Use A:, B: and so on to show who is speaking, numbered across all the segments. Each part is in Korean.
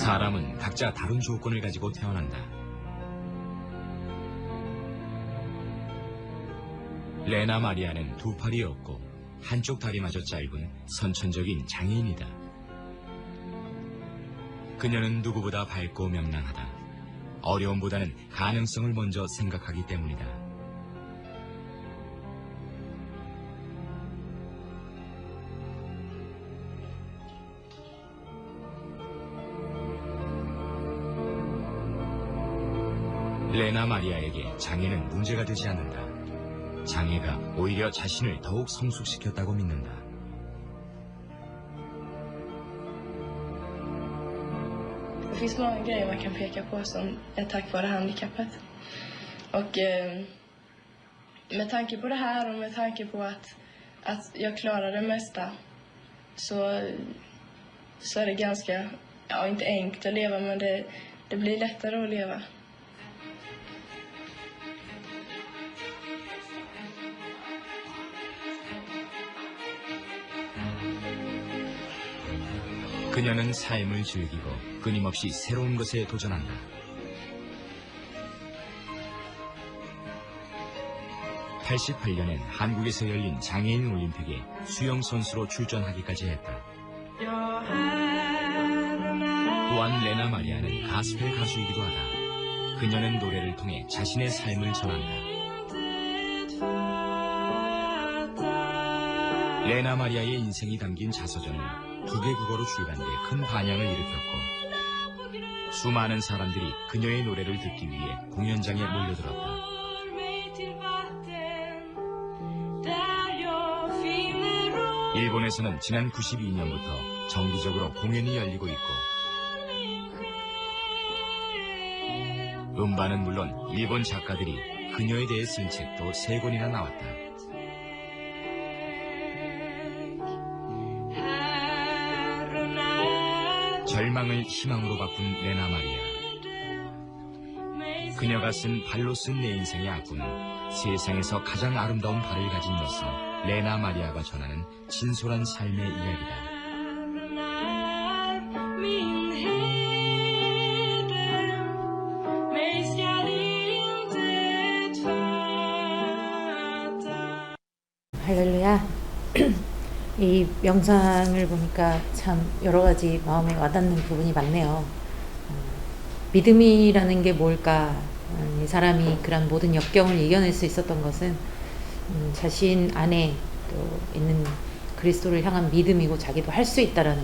A: 사람은 각자 다른 조건을 가지고 태어난다. 레나 마리아는 두 팔이 없고 한쪽 다리마저 짧은 선천적인 장애인이다. 그녀는 누구보다 밝고 명랑하다. 어려움보다는 가능성을 먼저 생각하기 때문이다. 레나 마리아에게 장애는 문제가 되지 않는다. 장애가 오히려 자신을 더욱 성숙시켰다고 믿는다.
B: Det finns många grejer man kan peka på som är tack vare handikappet. Och med tanke på det här och med tanke på att jag klarar det mesta så är det ganska, ja, inte enkelt att leva, men det blir lättare att leva.
A: 그녀는 삶을 즐기고 끊임없이 새로운 것에 도전한다. (88년엔) 한국에서 열린 장애인 올림픽에 수영 선수로 출전하기까지 했다. 또한 레나 마리아는 가스펠 가수이기도 하다. 그녀는 노래를 통해 자신의 삶을 전한다. 레나 마리아의 인생이 담긴 자서전은 2개 국어로 출간돼 큰 반향을 일으켰고 수많은 사람들이 그녀의 노래를 듣기 위해 공연장에 몰려들었다. 일본에서는 지난 92년부터 정기적으로 공연이 열리고 있고 음반은 물론 일본 작가들이 그녀에 대해 쓴 책도 3권이나 나왔다. 절망을 희망으로 바꾼 레나 마리아. 그녀가 쓴 발로 쓴 내 인생의 악보는 세상에서 가장 아름다운 발을 가진 여성 레나 마리아가 전하는 진솔한 삶의 이야기다.
C: 할렐루야. 이 영상을 보니까 참 여러 가지 마음에 와닿는 부분이 많네요. 믿음이라는 게 뭘까? 이 사람이 그런 모든 역경을 이겨낼 수 있었던 것은 자신 안에 또 있는 그리스도를 향한 믿음이고 자기도 할 수 있다라는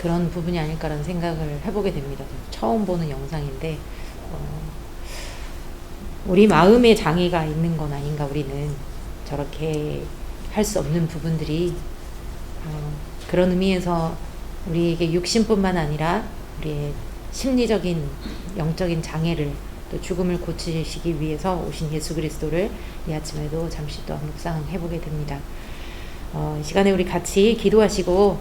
C: 그런 부분이 아닐까라는 생각을 해보게 됩니다. 처음 보는 영상인데 우리 마음에 장애가 있는 건 아닌가. 우리는 저렇게 할 수 없는 부분들이 그런 의미에서 우리에게 육신뿐만 아니라 우리의 심리적인 영적인 장애를 또 죽음을 고치시기 위해서 오신 예수 그리스도를 이 아침에도 잠시 또 묵상해보게 됩니다. 이 시간에 우리 같이 기도하시고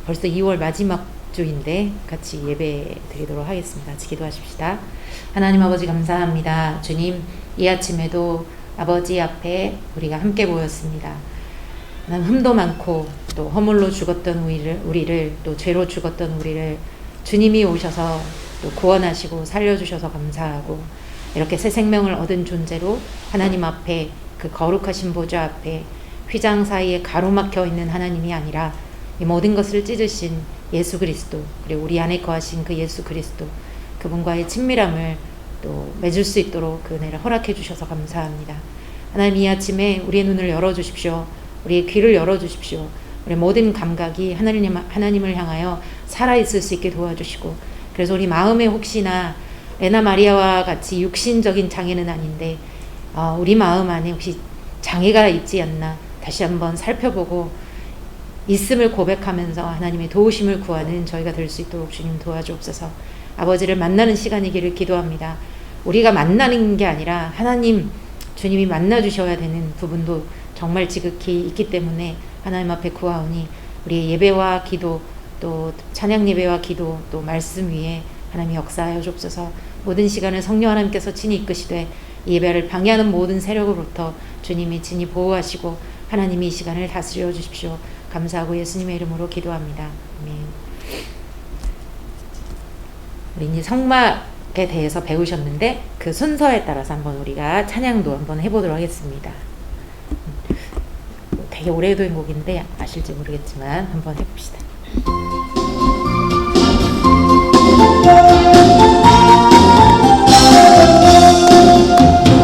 C: 벌써 2월 마지막 주인데 같이 예배 드리도록 하겠습니다. 같이 기도하십시다. 하나님 아버지 감사합니다. 주님, 이 아침에도 아버지 앞에 우리가 함께 모였습니다. 난 흠도 많고 또 허물로 죽었던 우리를 또 죄로 죽었던 우리를 주님이 오셔서 또 구원하시고 살려주셔서 감사하고 이렇게 새 생명을 얻은 존재로 하나님 앞에 그 거룩하신 보좌 앞에 휘장 사이에 가로막혀 있는 하나님이 아니라 이 모든 것을 찢으신 예수 그리스도, 그리고 우리 안에 거하신 그 예수 그리스도, 그분과의 친밀함을 또 맺을 수 있도록 그 은혜를 허락해 주셔서 감사합니다. 하나님, 이 아침에 우리의 눈을 열어주십시오. 우리의 귀를 열어주십시오. 우리 모든 감각이 하나님을 향하여 살아있을 수 있게 도와주시고, 그래서 우리 마음에 혹시나 레나 마리아와 같이 육신적인 장애는 아닌데 우리 마음 안에 혹시 장애가 있지 않나 다시 한번 살펴보고 있음을 고백하면서 하나님의 도우심을 구하는 저희가 될 수 있도록 주님 도와주옵소서. 아버지를 만나는 시간이기를 기도합니다. 우리가 만나는 게 아니라 하나님, 주님이 만나주셔야 되는 부분도 정말 지극히 있기 때문에 하나님 앞에 구하오니 우리의 예배와 기도, 또 찬양 예배와 기도, 또 말씀 위에 하나님이 역사하여 주옵소서. 모든 시간을 성령 하나님께서 친히 이끄시되 이 예배를 방해하는 모든 세력으로부터 주님이 친히 보호하시고 하나님이 이 시간을 다스려 주십시오. 감사하고 예수님의 이름으로 기도합니다. 아멘. 우리 이제 성막에 대해서 배우셨는데 그 순서에 따라서 한번 우리가 찬양도 한번 해보도록 하겠습니다. 되게 오래된 곡인데 아실지 모르겠지만 한번 해봅시다.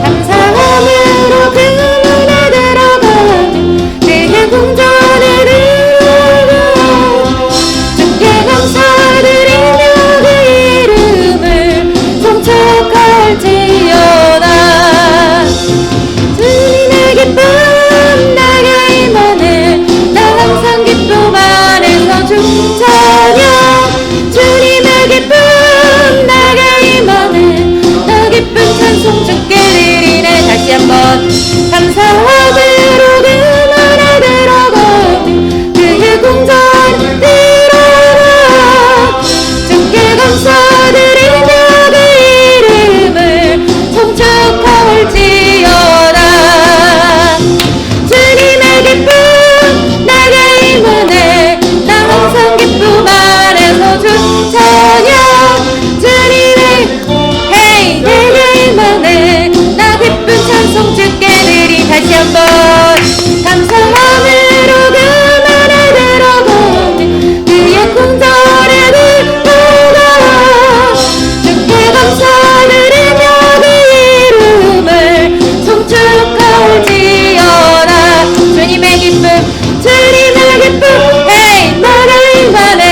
C: 감사함으로 그 문에 들어가면 그의 궁전에 들어가 주께 감사드리며 그 이름을 송축할지어다. 주님의 기쁨 내게 임하네 나 항상 기쁨 안에서 춤춰요. 주님의 기쁨 내게 임하네 나 기쁜 찬송 주께 드리네. 다시 한번 감사함으로 그 문에 들어가면 그의 궁전 들어가 주께 감사드리며 그 이름을 송축할지어다. 주님의 기쁨 내게 임하네 나 항상 기쁨 안에서 춤춰요. 주님의 헤이 내게 임하네 나 기쁜 찬송 주께 드리. 다시 한번 감사함으로 그 문에 들어가면 그의 궁전에 들어가 주께 감사드리며 그 이름을 송축할지어다. 주님의 기쁨 주님의 기쁨 헤이 나가 임하네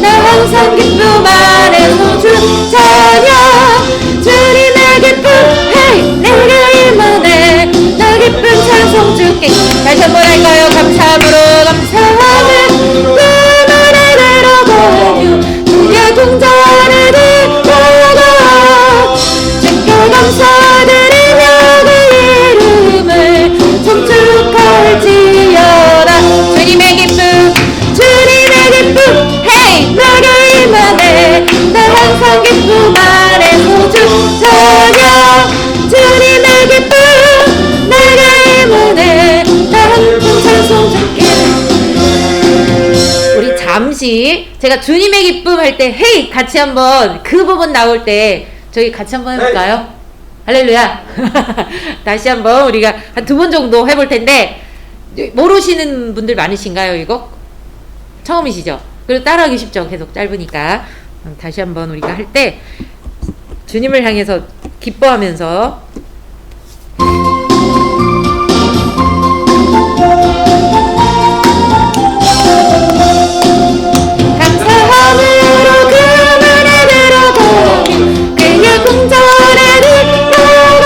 C: 나 항상 기쁨 안에서 춤춰요. 주님의 기쁨 헤이 내가 임하네 나 기쁜 찬송 주께. 다시 한번 할까요? 감사함으로 감사함은 그 문에 들어가며 그의 궁전에 들어가 주께 감사드리며 그 이름을 송축할지어다. 주님의 기쁨 주님의 기쁨 헤이 내가 임하네 나 항상 기쁨 안에서 춤춰요. 주님의 기쁨 내가 임하네 나 기쁜 찬송 주께. 우리 잠시 제가 주님의 기쁨 할 때 헤이 같이 한번 그 부분 나올 때 저희 같이 한번 해볼까요? 할렐루야. 다시 한번 우리가 한 2번 정도 해볼 텐데 모르시는 분들 많으신가요? 이거 처음이시죠? 그리고 따라하기 쉽죠? 계속 짧으니까. 다시 한번 우리가 할 때 주님을 향해서 기뻐하면서 감사함으로 그 문에 들어가면 그의 궁전에 들어가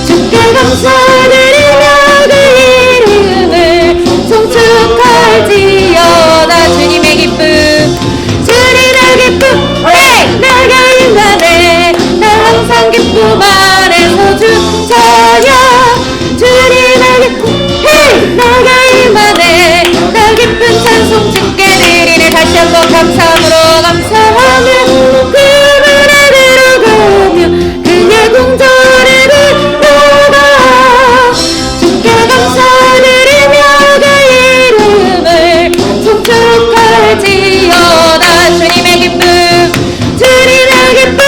C: 주께 감사드리며 그 이름을 송축할지어다. 주님의 기쁨 주님의 기쁨 헤이 내가 임하네 나 항상 기쁨 안에서 춤춰요. 주님의 기쁨 헤이 내가 임하네 나 기쁜 찬송 주께 드리네. 다시 한번 감사함으로 감사하며 그 문에 들어가며 그의 궁전에 들어가 주께 감사드리며 그 이름을 송축할지어다. 주님의 기쁨 주님의 기쁨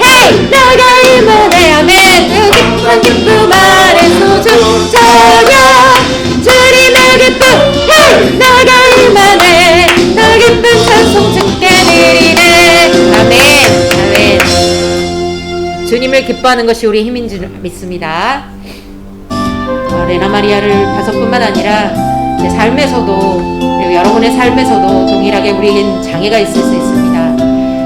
C: 헤이 내가 임하네 아멘 그 기쁜 기쁨 안에서 춤춰요. 주님의 기쁨 헤이 내가 임하네 나 기쁜 찬송 주께 드리네. 아멘 아멘. 주님을 기뻐하는 것이 우리의 힘인 줄 믿습니다. 레나 마리아를 봐서뿐만 아니라 제 삶에서도 그리고 여러분의 삶에서도 동일하게 우리에겐 장애가 있을 수 있습니다.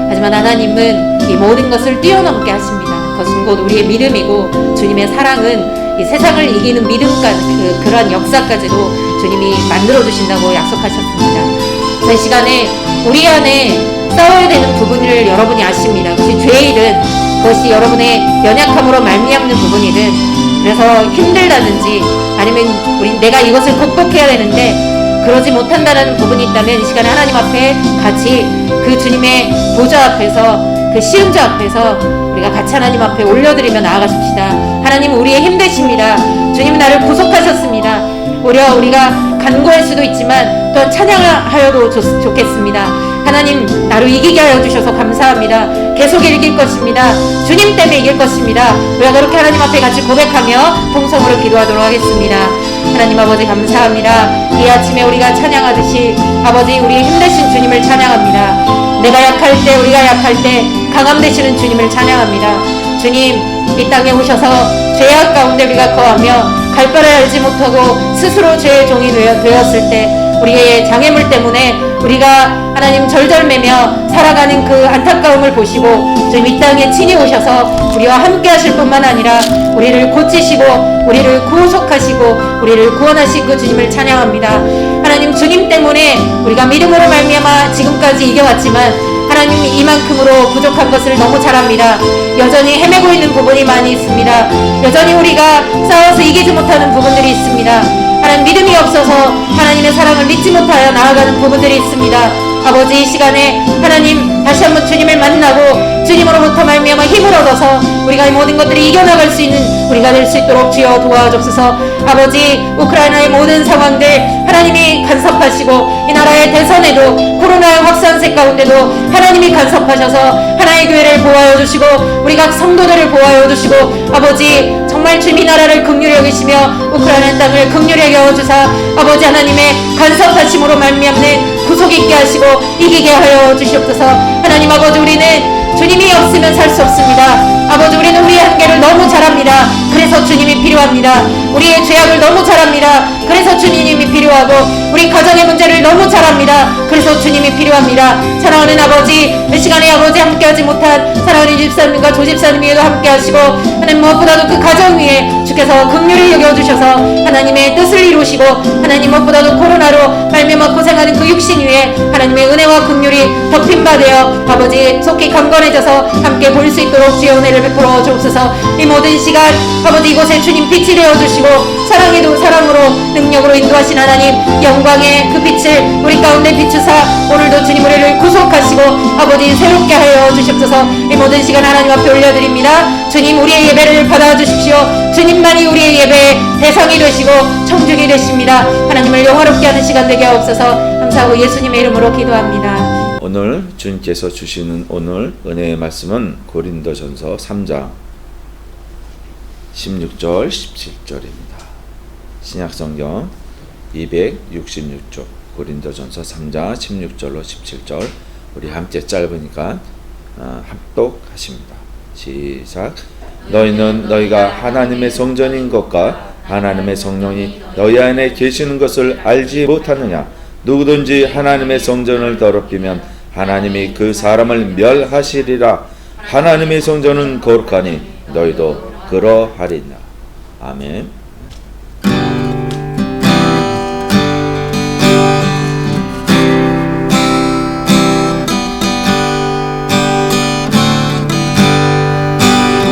C: 하지만 하나님은 이 모든 것을 뛰어넘게 하십니다. 그것은 곧 우리의 믿음이고 주님의 사랑은 이 세상을 이기는 믿음까지 그러한 역사까지도 주님이 만들어주신다고 약속하셨습니다. 이 시간에 우리 안에 싸워야 되는 부분을 여러분이 아십니다. 그것이 죄이든 그것이 여러분의 연약함으로 말미암는 부분이든 그래서 힘들다든지 아니면 내가 이것을 극복해야 되는데 그러지 못한다는 부분이 있다면 이 시간에 하나님 앞에 같이 그 주님의 보좌 앞에서 그 시음자 앞에서 우리가 같이 하나님 앞에 올려드리며 나아가십시다. 하나님 우리의 힘 되십니다. 주님 나를 구속하셨습니다. 오히려 우리가 간구할 수도 있지만 또 찬양하여도 좋겠습니다. 하나님 나로 이기게 하여 주셔서 감사합니다. 계속 이길 것입니다. 주님 때문에 이길 것입니다. 우리가 그렇게 하나님 앞에 같이 고백하며 통성으로 기도하도록 하겠습니다. 하나님 아버지 감사합니다. 이 아침에 우리가 찬양하듯이 아버지 우리의 힘되신 주님을 찬양합니다. 내가 약할 때 우리가 약할 때 강함 되시는 주님을 찬양합니다. 주님 이 땅에 오셔서 죄악 가운데 우리가 거하며 갈 바를 알지 못하고 스스로 죄의 종이 되었을 때 우리의 장애물 때문에 우리가 하나님 절절매며 살아가는 그 안타까움을 보시고 주님 이 땅에 친히 오셔서 우리와 함께 하실 뿐만 아니라 우리를 고치시고 우리를 구속하시고 우리를 구원하신 그 주님을 찬양합니다. 하나님 주님 때문에 우리가 믿음으로 말미암아 지금까지 이겨왔지만 하나님이 이만큼으로 부족한 것을 너무 잘 압니다. 여전히 헤매고 있는 부분이 많이 있습니다. 여전히 우리가 싸워서 이기지 못하는 부분들이 있습니다. 하나님 믿음이 없어서 하나님의 사랑을 믿지 못하여 나아가는 부분들이 있습니다. 아버지 이 시간에 하나님 다시 한번 주님을 만나고 주님으로부터 말미암아 힘을 얻어서 우리가 이 모든 것들을 이겨나갈 수 있는 우리가 될 수 있도록 주여 도와주옵소서. 아버지 우크라이나의 모든 상황들 하나님이 간섭하시고 이 나라의 대선에도 코로나의 확산세 가운데도 하나님이 간섭하셔서 하나의 교회를 보호하여 주시고 우리 각 성도들을 보호하여 주시고 아버지 정말 주님 이 나라를 긍휼히 여기시며 우크라이나 땅을 긍휼히 여겨주사 아버지 하나님의 간섭하심으로 말미암는 구속 있게 하시고 이기게 하여 주시옵소서. 하나님 아버지 우리는 주님이 없으면 살 수 없습니다. 아버지 우리는 우리의 한계를 너무 잘 압니다. 그래서 주님이 필요합니다. 우리의 죄악을 너무 잘 압니다. 그래서 주님이 필요하고 우리 가정의 문제를 너무 잘 압니다. 그래서 주님이 필요합니다. 사랑하는 아버지 이 시간에 아버지 함께하지 못한 사랑하는 집사님과 조집사님 위에도 함께하시고 하나님 무엇보다도 그 가정 위에 주께서 긍휼히 여겨주셔서 하나님의 뜻을 이루시고 하나님 무엇보다도 코로나로 말미암아 고생하는 그 육신 위에 하나님의 은혜와 긍휼이 덮임받으여 아버지 속히 강건해져서 함께 볼 수 있도록 주의 은혜를 베풀어 주옵소서. 이 모든 시간 아버지 이곳에 주님 빛이 되어주시고 사랑에도 사랑으로 능력으로 인도하신 하나님 영광의 그 빛을 우리 가운데 비추사 오늘도 주님 우리를 구속하시고 아버지 새롭게 하여 주시옵소서. 이 모든 시간 하나님 앞에 올려드립니다. 주님 우리의 예배를 받아주십시오. 주님만이 우리의 예배의 대상이 되시고 청중이 되십니다. 하나님을 영화롭게 하는 시간 되게 하옵소서. 감사하고 예수님의 이름으로 기도합니다.
D: 오늘 주님께서 주시는 오늘 은혜의 말씀은 고린도전서 3장 16절 17절입니다. 신약성경 266쪽 고린도전서 3장 16절로 17절 우리 함께 짧으니까 합독하십니다. 시작. 너희는 너희가 하나님의 성전인 것과 하나님의 성령이 너희 안에 계시는 것을 알지 못하느냐. 누구든지 하나님의 성전을 더럽히면 하나님이 그 사람을 멸하시리라. 하나님의 성전은 거룩하니 너희도 그러하리라. 아멘.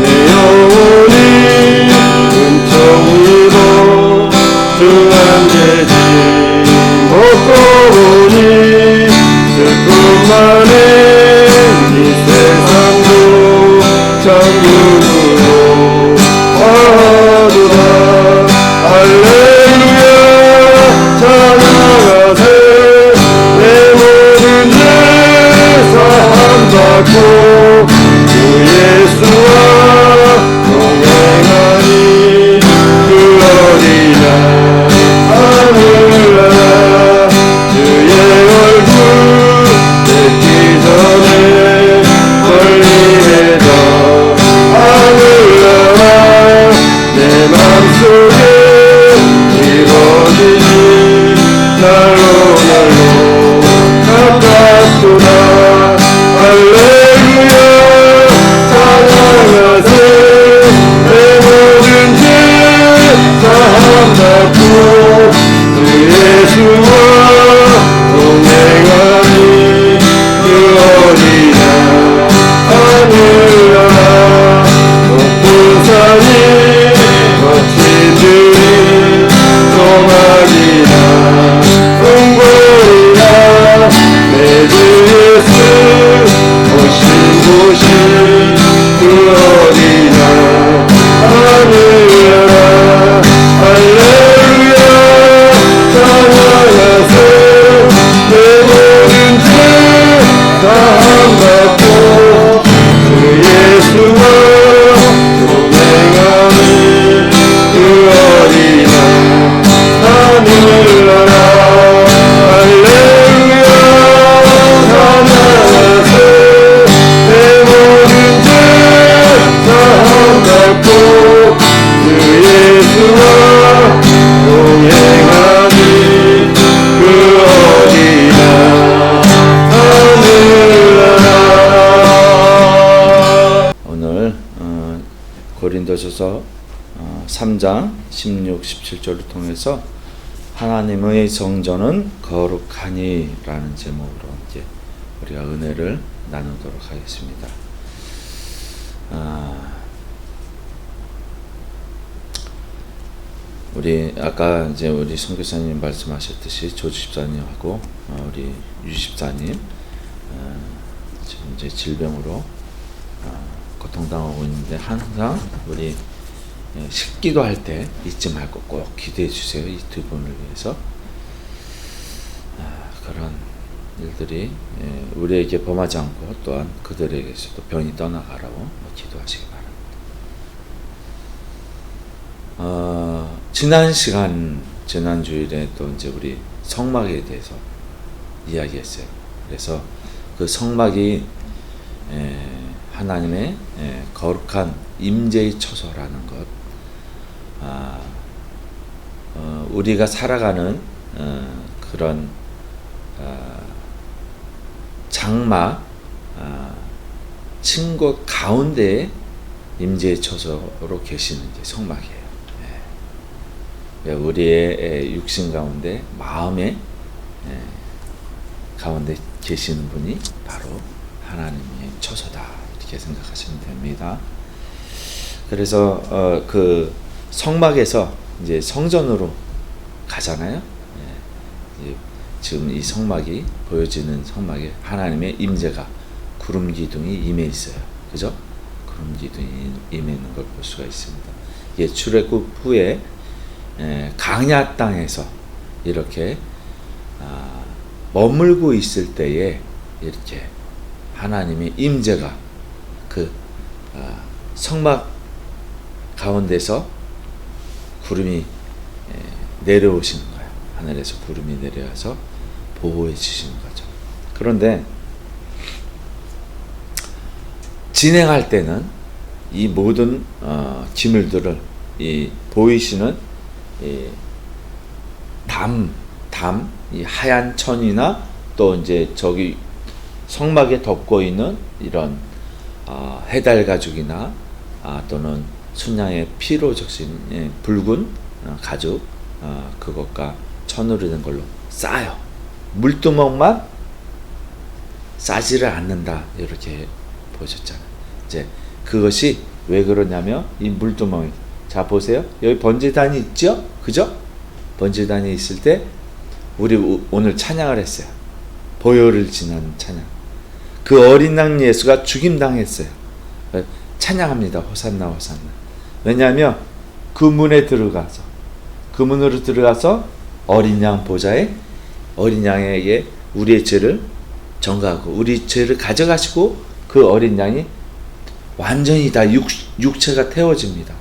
E: 내 영혼이 은총으로 주안되지 못고 오니 슬픔만은 이 세상도 천국으로 가도다. 할렐루야 찬양하세. 내 모든 죄 사함받고 주 예수와 동행하니 그 어린 양 하늘나라
D: 고린도전서 3장 16, 17절을 통해서 하나님의 성전은 거룩하니 라는 제목으로 이제 우리가 은혜를 나누도록 하겠습니다. 우리 아까 이제 우리 선교사님 말씀하셨듯이 조주 집사님하고 우리 유 집사님 지금 이제 질병으로 고통당하고 있는데 항상 우리 식기도 할 때 잊지 말고 꼭 기도해 주세요. 이 두 분을 위해서. 그런 일들이 우리에게 범하지 않고 또한 그들에게서도 병이 떠나가라고 기도하시기 바랍니다. 지난 주일에 또 이제 우리 성막에 대해서 이야기했어요. 그래서 그 성막이 하나님의 거룩한 임재의 처소라는 것, 우리가 살아가는 그런 장막 층곳 가운데에 임재의 처소로 계시는 이제 성막이에요. 우리의 육신 가운데 마음의 가운데 계시는 분이 바로 하나님의 처소다, 이렇게 생각하시면 됩니다. 그래서 그 성막에서 이제 성전으로 가잖아요. 지금 이 성막이 보여지는 성막에 하나님의 임재가 구름 기둥이 임해 있어요. 그죠? 구름 기둥이 임해 있는 걸 볼 수가 있습니다. 이게 출애굽 후에 강야 땅에서 이렇게 머물고 있을 때에 이렇게 하나님의 임재가 그 성막 가운데서 구름이 내려오시는 거예요. 하늘에서 구름이 내려와서 보호해 주시는 거죠. 그런데 진행할 때는 이 모든 기물들을 이 보이시는 이 하얀 천이나 또 이제 저기 성막에 덮고 있는 이런 해달 가죽이나 또는 순양의 피로 적신 붉은 가죽, 그것과 천으로 된 걸로 싸요. 물두멍만 싸지를 않는다, 이렇게 보셨잖아요. 이제 그것이 왜 그러냐면 이 물두멍이, 자 보세요, 여기 번제단이 있죠, 그죠? 번제단이 있을 때 우리 오늘 찬양을 했어요. 보혈을 지난 찬양. 그 어린 양 예수가 죽임당했어요. 찬양합니다. 호산나 호산나. 왜냐하면 그 문에 들어가서, 그 문으로 들어가서 어린 양 보좌에 어린 양에게 우리의 죄를 전가하고 우리 죄를 가져가시고 그 어린 양이 완전히 다 육체가 태워집니다.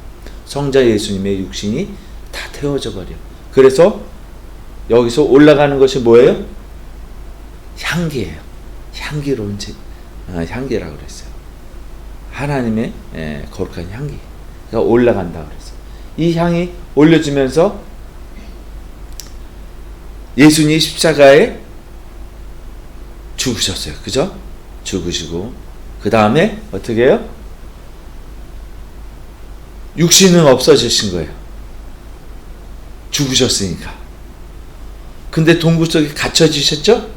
D: 성자 예수님의 육신이 다 태워져 버려. 그래서 여기서 올라가는 것이 뭐예요? 향기예요. 향기로운 향기라고 그랬어요. 하나님의 거룩한 향기가 올라간다고 그랬어요. 이 향이 올려지면서 예수님이 십자가에 죽으셨어요. 그죠? 죽으시고 그 다음에 어떻게 해요? 육신은 없어지신 거예요. 죽으셨으니까. 근데 동굴 속에 갇혀지셨죠?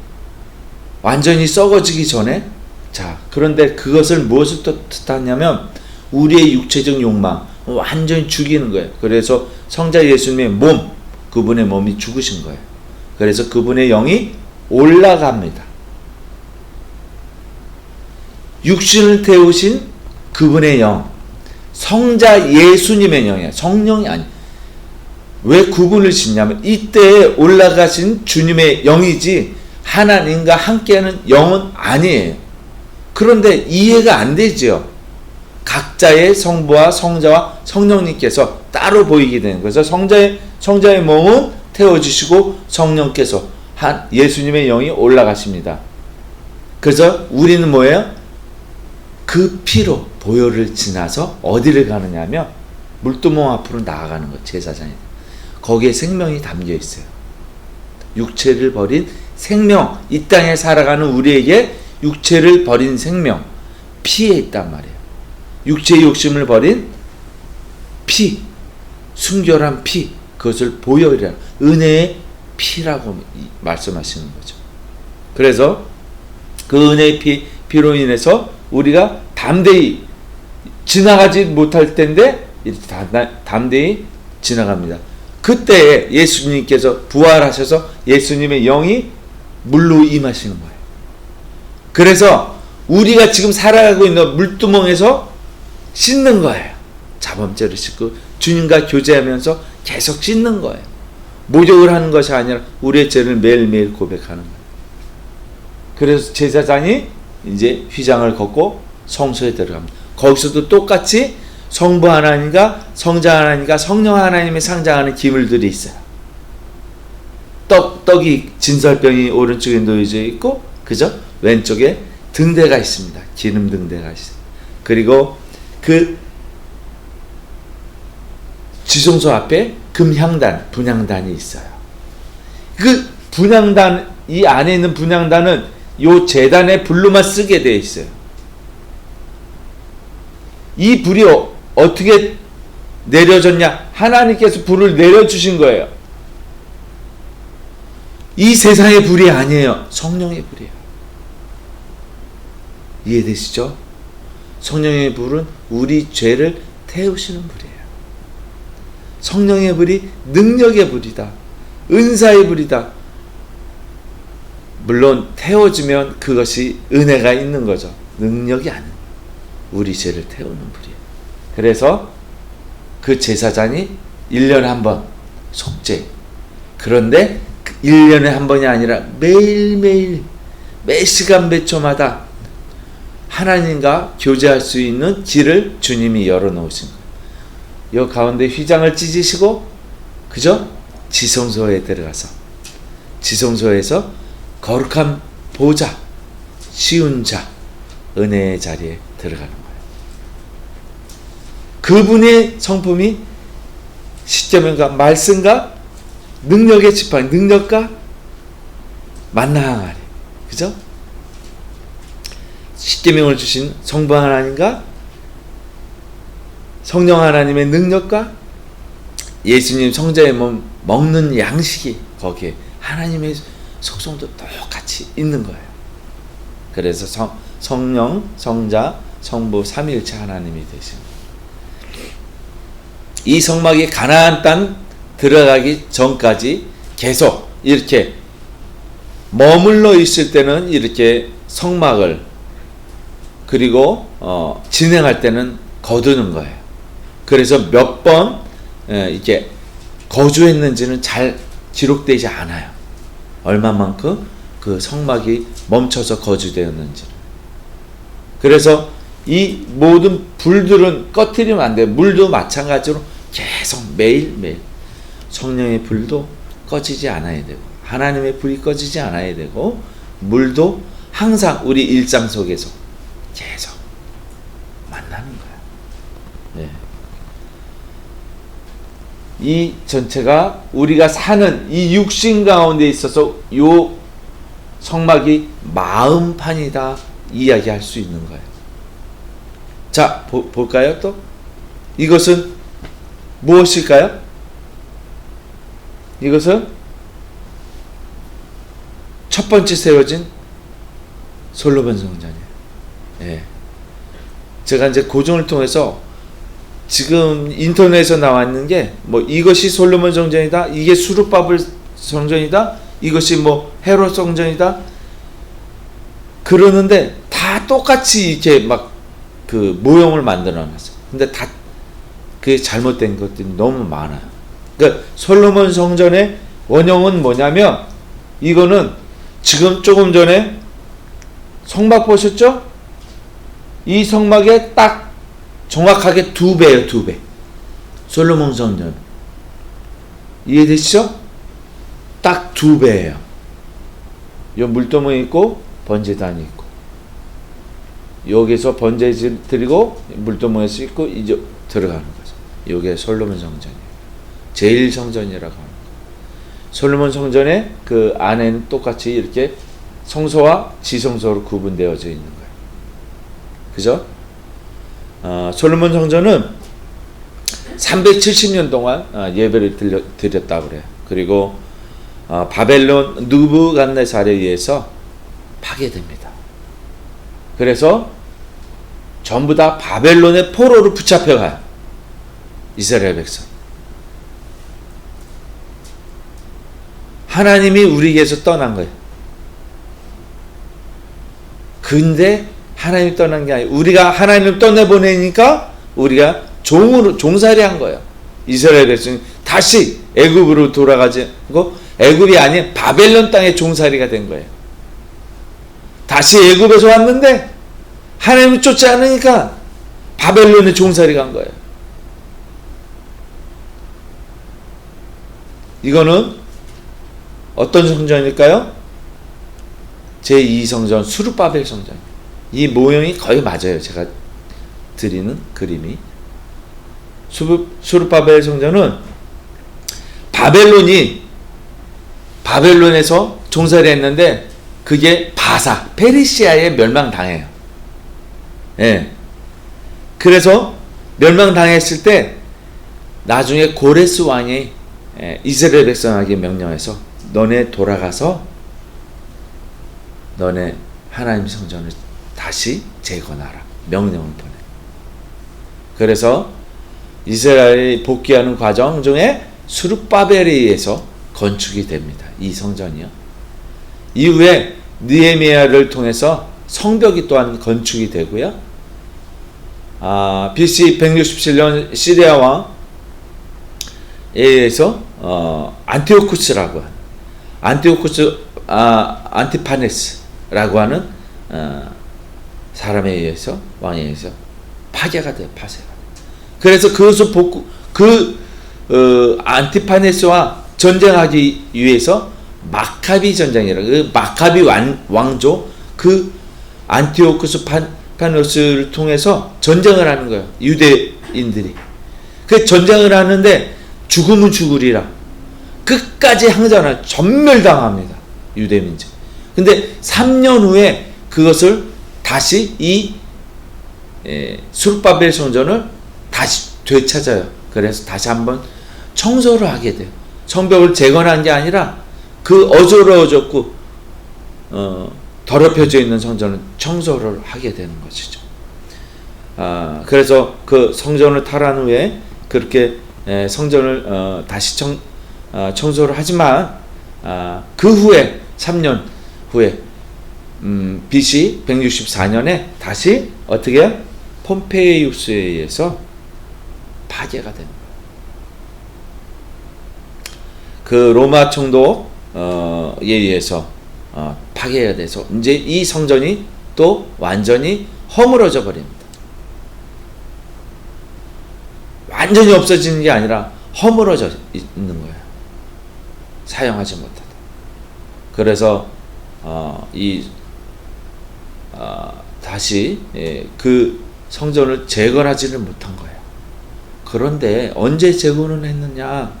D: 완전히 썩어지기 전에. 자, 그런데 그것을 무엇을 뜻하냐면 우리의 육체적 욕망 완전히 죽이는 거예요. 그래서 성자 예수님의 몸, 그분의 몸이 죽으신 거예요. 그래서 그분의 영이 올라갑니다. 육신을 태우신 그분의 영, 성자 예수님의 영이에요. 성령이 아니. 왜 구분을 짓냐면 이때에 올라가신 주님의 영이지 하나님과 함께하는 영은 아니에요. 그런데 이해가 안 되죠. 각자의 성부와 성자와 성령님께서 따로 보이게 되는 거죠. 성자의 몸은 태워주시고 성령께서 예수님의 영이 올라가십니다. 그래서 우리는 뭐예요? 그 피로 보혈을 지나서 어디를 가느냐면 물두멍 앞으로 나아가는 것, 제사장이. 거기에 생명이 담겨 있어요. 육체를 버린 생명, 이 땅에 살아가는 우리에게 육체를 버린 생명, 피에 있단 말이에요. 육체의 욕심을 버린 피, 순결한 피, 그것을 보혈이라, 은혜의 피라고 말씀하시는 거죠. 그래서 그 은혜의 피로 인해서 우리가 담대히 지나가지 못할 텐데 담대히 지나갑니다. 그때 예수님께서 부활하셔서 예수님의 영이 물로 임하시는 거예요. 그래서 우리가 지금 살아가고 있는 물두멍에서 씻는 거예요. 자범죄를 씻고 주님과 교제하면서 계속 씻는 거예요. 모욕을 하는 것이 아니라 우리의 죄를 매일매일 고백하는 거예요. 그래서 제사장이 이제 휘장을 걷고 성소에 들어갑니다. 거기서도 똑같이 성부 하나님과 성자 하나님과 성령 하나님의 상장하는 기물들이 있어요. 떡이 진설병이 오른쪽에 놓여져 있고, 그죠? 왼쪽에 등대가 있습니다. 기름 등대가 있어요. 그리고 그 지성소 앞에 금향단, 분향단이 있어요. 그 분향단, 이 안에 있는 분향단은 요 제단의 불로만 쓰게 되어 있어요. 이 불이 어떻게 내려졌냐? 하나님께서 불을 내려주신 거예요. 이 세상의 불이 아니에요. 성령의 불이에요. 이해되시죠? 성령의 불은 우리 죄를 태우시는 불이에요. 성령의 불이 능력의 불이다. 은사의 불이다. 물론 태워지면 그것이 은혜가 있는 거죠. 능력이 아닌 우리 죄를 태우는 불이에요. 그래서 그 제사장이 1년에 한 번 속죄. 그런데 1년에 한 번이 아니라 매일매일 매 시간 몇 초마다 하나님과 교제할 수 있는 길을 주님이 열어놓으신 거예요. 이 가운데 휘장을 찢으시고, 그죠? 지성소에 들어가서 지성소에서 거룩한 보좌, 쉬운 자, 은혜의 자리에 들어가는 거예요. 그분의 성품이 십자면과 말씀과 능력의 지팡이, 능력과 만나항아리, 그죠? 십계명을 주신 성부 하나님과 성령 하나님의 능력과 예수님 성자의 몸 먹는 양식이 거기에 하나님의 속성도 똑같이 있는 거예요. 그래서 성령, 성자, 성부 삼위일체 하나님이 되신 거예요. 이 성막이 가나안 땅 들어가기 전까지 계속 이렇게 머물러 있을 때는 이렇게 성막을, 그리고 진행할 때는 거두는 거예요. 그래서 몇 번 이렇게 거주했는지는 잘 기록되지 않아요. 얼마만큼 그 성막이 멈춰서 거주되었는지. 그래서 이 모든 불들은 꺼트리면 안 돼요. 물도 마찬가지로 계속 매일매일 성령의 불도 꺼지지 않아야 되고, 하나님의 불이 꺼지지 않아야 되고, 물도 항상 우리 일상 속에서 계속 만나는 거야. 네. 이 전체가 우리가 사는 이 육신 가운데 있어서 요 성막이 마음판이다 이야기할 수 있는 거예요. 자, 볼까요? 또 이것은 무엇일까요? 이것은 첫 번째 세워진 솔로몬 성전이에요. 예. 제가 이제 고증을 통해서 지금 인터넷에서 나왔는 게 뭐 이것이 솔로몬 성전이다, 이게 수르바벨 성전이다, 이것이 뭐 헤롯 성전이다 그러는데 다 똑같이 이렇게 막 그 모형을 만들어 놨어요. 근데 다 그게 잘못된 것들이 너무 많아요. 그러니까 솔로몬 성전의 원형은 뭐냐면, 이거는 지금 조금 전에 성막 보셨죠? 이 성막에 딱 정확하게 2배예요. 2배. 솔로몬 성전 이해되시죠? 딱 2배예요. 요 물도문이 있고 번제단이 있고, 여기서 번제 드리고 물도문에서 있고 이제 들어가는 거죠. 요게 솔로몬 성전이에요. 제일 성전이라고 합니다. 솔로몬 성전의 그 안에는 똑같이 이렇게 성소와 지성소로 구분되어져 있는 거예요. 그죠? 솔로몬 성전은 370년 동안 예배를 드렸다고 그래요. 그리고 바벨론 느부갓네살에 의해서 파괴됩니다. 그래서 전부 다 바벨론의 포로로 붙잡혀가요. 이스라엘 백성. 하나님이 우리에게서 떠난 거예요. 근데 하나님이 떠난 게 아니고 우리가 하나님을 떠내보내니까 우리가 종살이 한 거예요. 이스라엘 백성이 다시 애굽으로 돌아가지고 애굽이 아닌 바벨론 땅의 종살이가 된 거예요. 다시 애굽에서 왔는데 하나님을 쫓지 않으니까 바벨론의 종살이가 한 거예요. 이거는 어떤 성전일까요? 제2성전 수르바벨 성전. 이 모형이 거의 맞아요. 제가 드리는 그림이. 수르바벨 성전은 바벨론에서 종살이 했는데 그게 페르시아에 멸망당해요. 예. 그래서 멸망당했을 때 나중에 고레스 왕이 이스라엘 백성에게 명령해서 너네 돌아가서 너네 하나님 성전을 다시 재건하라 명령을 보내. 그래서 이스라엘이 복귀하는 과정 중에 수르바벨에 의해서 건축이 됩니다. 이 성전이요. 이후에 느헤미야를 통해서 성벽이 또한 건축이 되고요. BC 167년 시리아 왕에 의해서 안티오쿠스라고 하는 안티파네스라고 하는 사람에 의해서 왕에 의해서 파괴가 돼요. 그래서 그것을 안티파네스와 전쟁하기 위해서 마카비 전쟁이라고 그 마카비 왕조 그 안티오쿠스 파네스를 통해서 전쟁을 하는 거예요. 유대인들이. 그 전쟁을 하는데 죽으면 죽으리라. 끝까지 항전을 전멸당합니다. 유대민족. 근데 3년 후에 그것을 다시 이 수르바벨 성전을 다시 되찾아요. 그래서 다시 한번 청소를 하게 돼요. 성벽을 재건한 게 아니라 그 어지러워졌고 더럽혀져 있는 성전을 청소를 하게 되는 것이죠. 그래서 그 성전을 탈환 후에 그렇게 성전을 다시 청소를 하지만 그 후에 3년 후에 BC 164년에 다시 어떻게 폼페이우스에 의해서 파괴가 됩니다. 그 로마 총독에 의해서 파괴가 돼서 이제 이 성전이 또 완전히 허물어져 버립니다. 완전히 없어지는 게 아니라 허물어져 있는 거예요. 사용하지 못하다. 그래서 다시 그 성전을 재건하지를 못한 거예요. 그런데 언제 재건을 했느냐?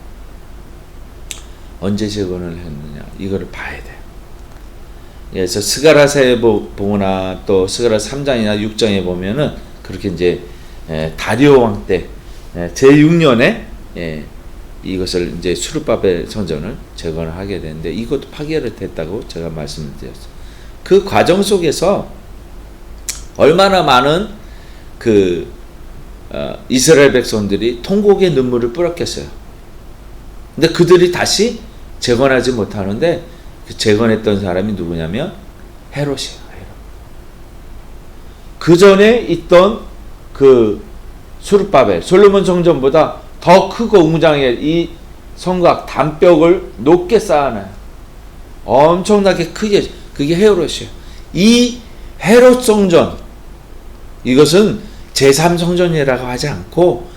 D: 이거를 봐야 돼요. 그래서 스가랴서에 보거나 또 스가랴서 3장이나 6장에 보면은 그렇게 이제 다리오 왕 때 제6년에 이것을 이제 수르바벨 성전을 재건을 하게 되는데 이것도 파괴를 됐다고 제가 말씀을 드렸어요. 그 과정 속에서 얼마나 많은 이스라엘 백성들이 통곡의 눈물을 뿌렸겠어요. 근데 그들이 다시 재건하지 못하는데 그 재건했던 사람이 누구냐면 헤롯이에요. 그 전에 있던 그 수르바벨 솔로몬 성전보다 더 크고 웅장해. 이 성곽 담벽을 높게 쌓아놔요. 엄청나게 크게. 그게 헤롯이에요. 이 헤롯 성전, 이것은 제3성전이라고 하지 않고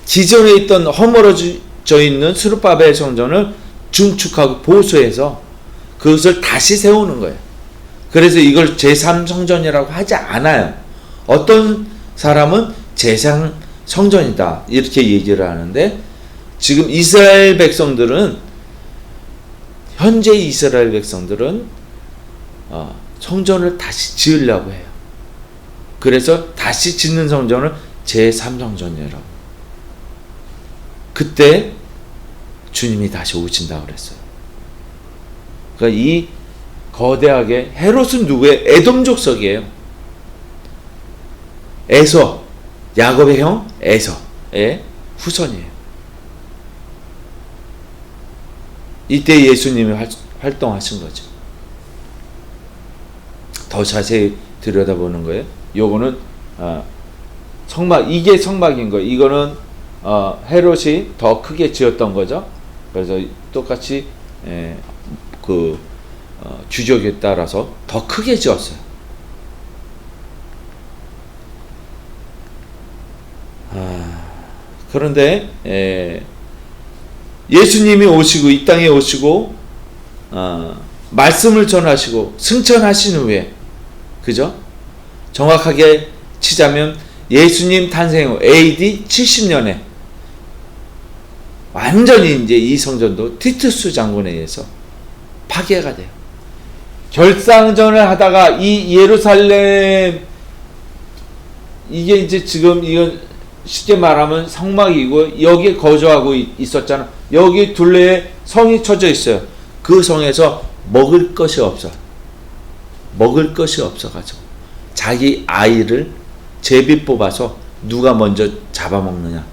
D: 기존에 있던 허물어져 있는 수르바벨 성전을 중축하고 보수해서 그것을 다시 세우는 거예요. 그래서 이걸 제3성전이라고 하지 않아요. 어떤 사람은 제3성전이다 이렇게 얘기를 하는데, 지금 이스라엘 백성들은, 현재 이스라엘 백성들은 성전을 다시 지으려고 해요. 그래서 다시 짓는 성전을 제3성전이라고. 그때 주님이 다시 오신다고 그랬어요. 그러니까 이 거대하게 헤롯은 누구예요? 에돔 족속이에요. 에서, 야곱의 형 에서의 후손이에요. 이때 예수님이 활동하신 거죠. 더 자세히 들여다보는 거예요. 요거는 성막, 이게 성막인 거예요. 이거는 헤롯이 더 크게 지었던 거죠. 그래서 똑같이 주적에 따라서 더 크게 지었어요. 그런데 예수님이 오시고 이 땅에 오시고 말씀을 전하시고 승천하신 후에, 그죠? 정확하게 치자면 예수님 탄생 후 AD 70년에 완전히 이제 이 성전도 티투스 장군에 의해서 파괴가 돼요. 결상전을 하다가 이 예루살렘, 이게 이제 지금 이건 쉽게 말하면 성막이고 여기에 거주하고 있었잖아. 여기 둘레에 성이 쳐져 있어요. 그 성에서 먹을 것이 없어. 먹을 것이 없어가지고 자기 아이를 제비 뽑아서 누가 먼저 잡아먹느냐.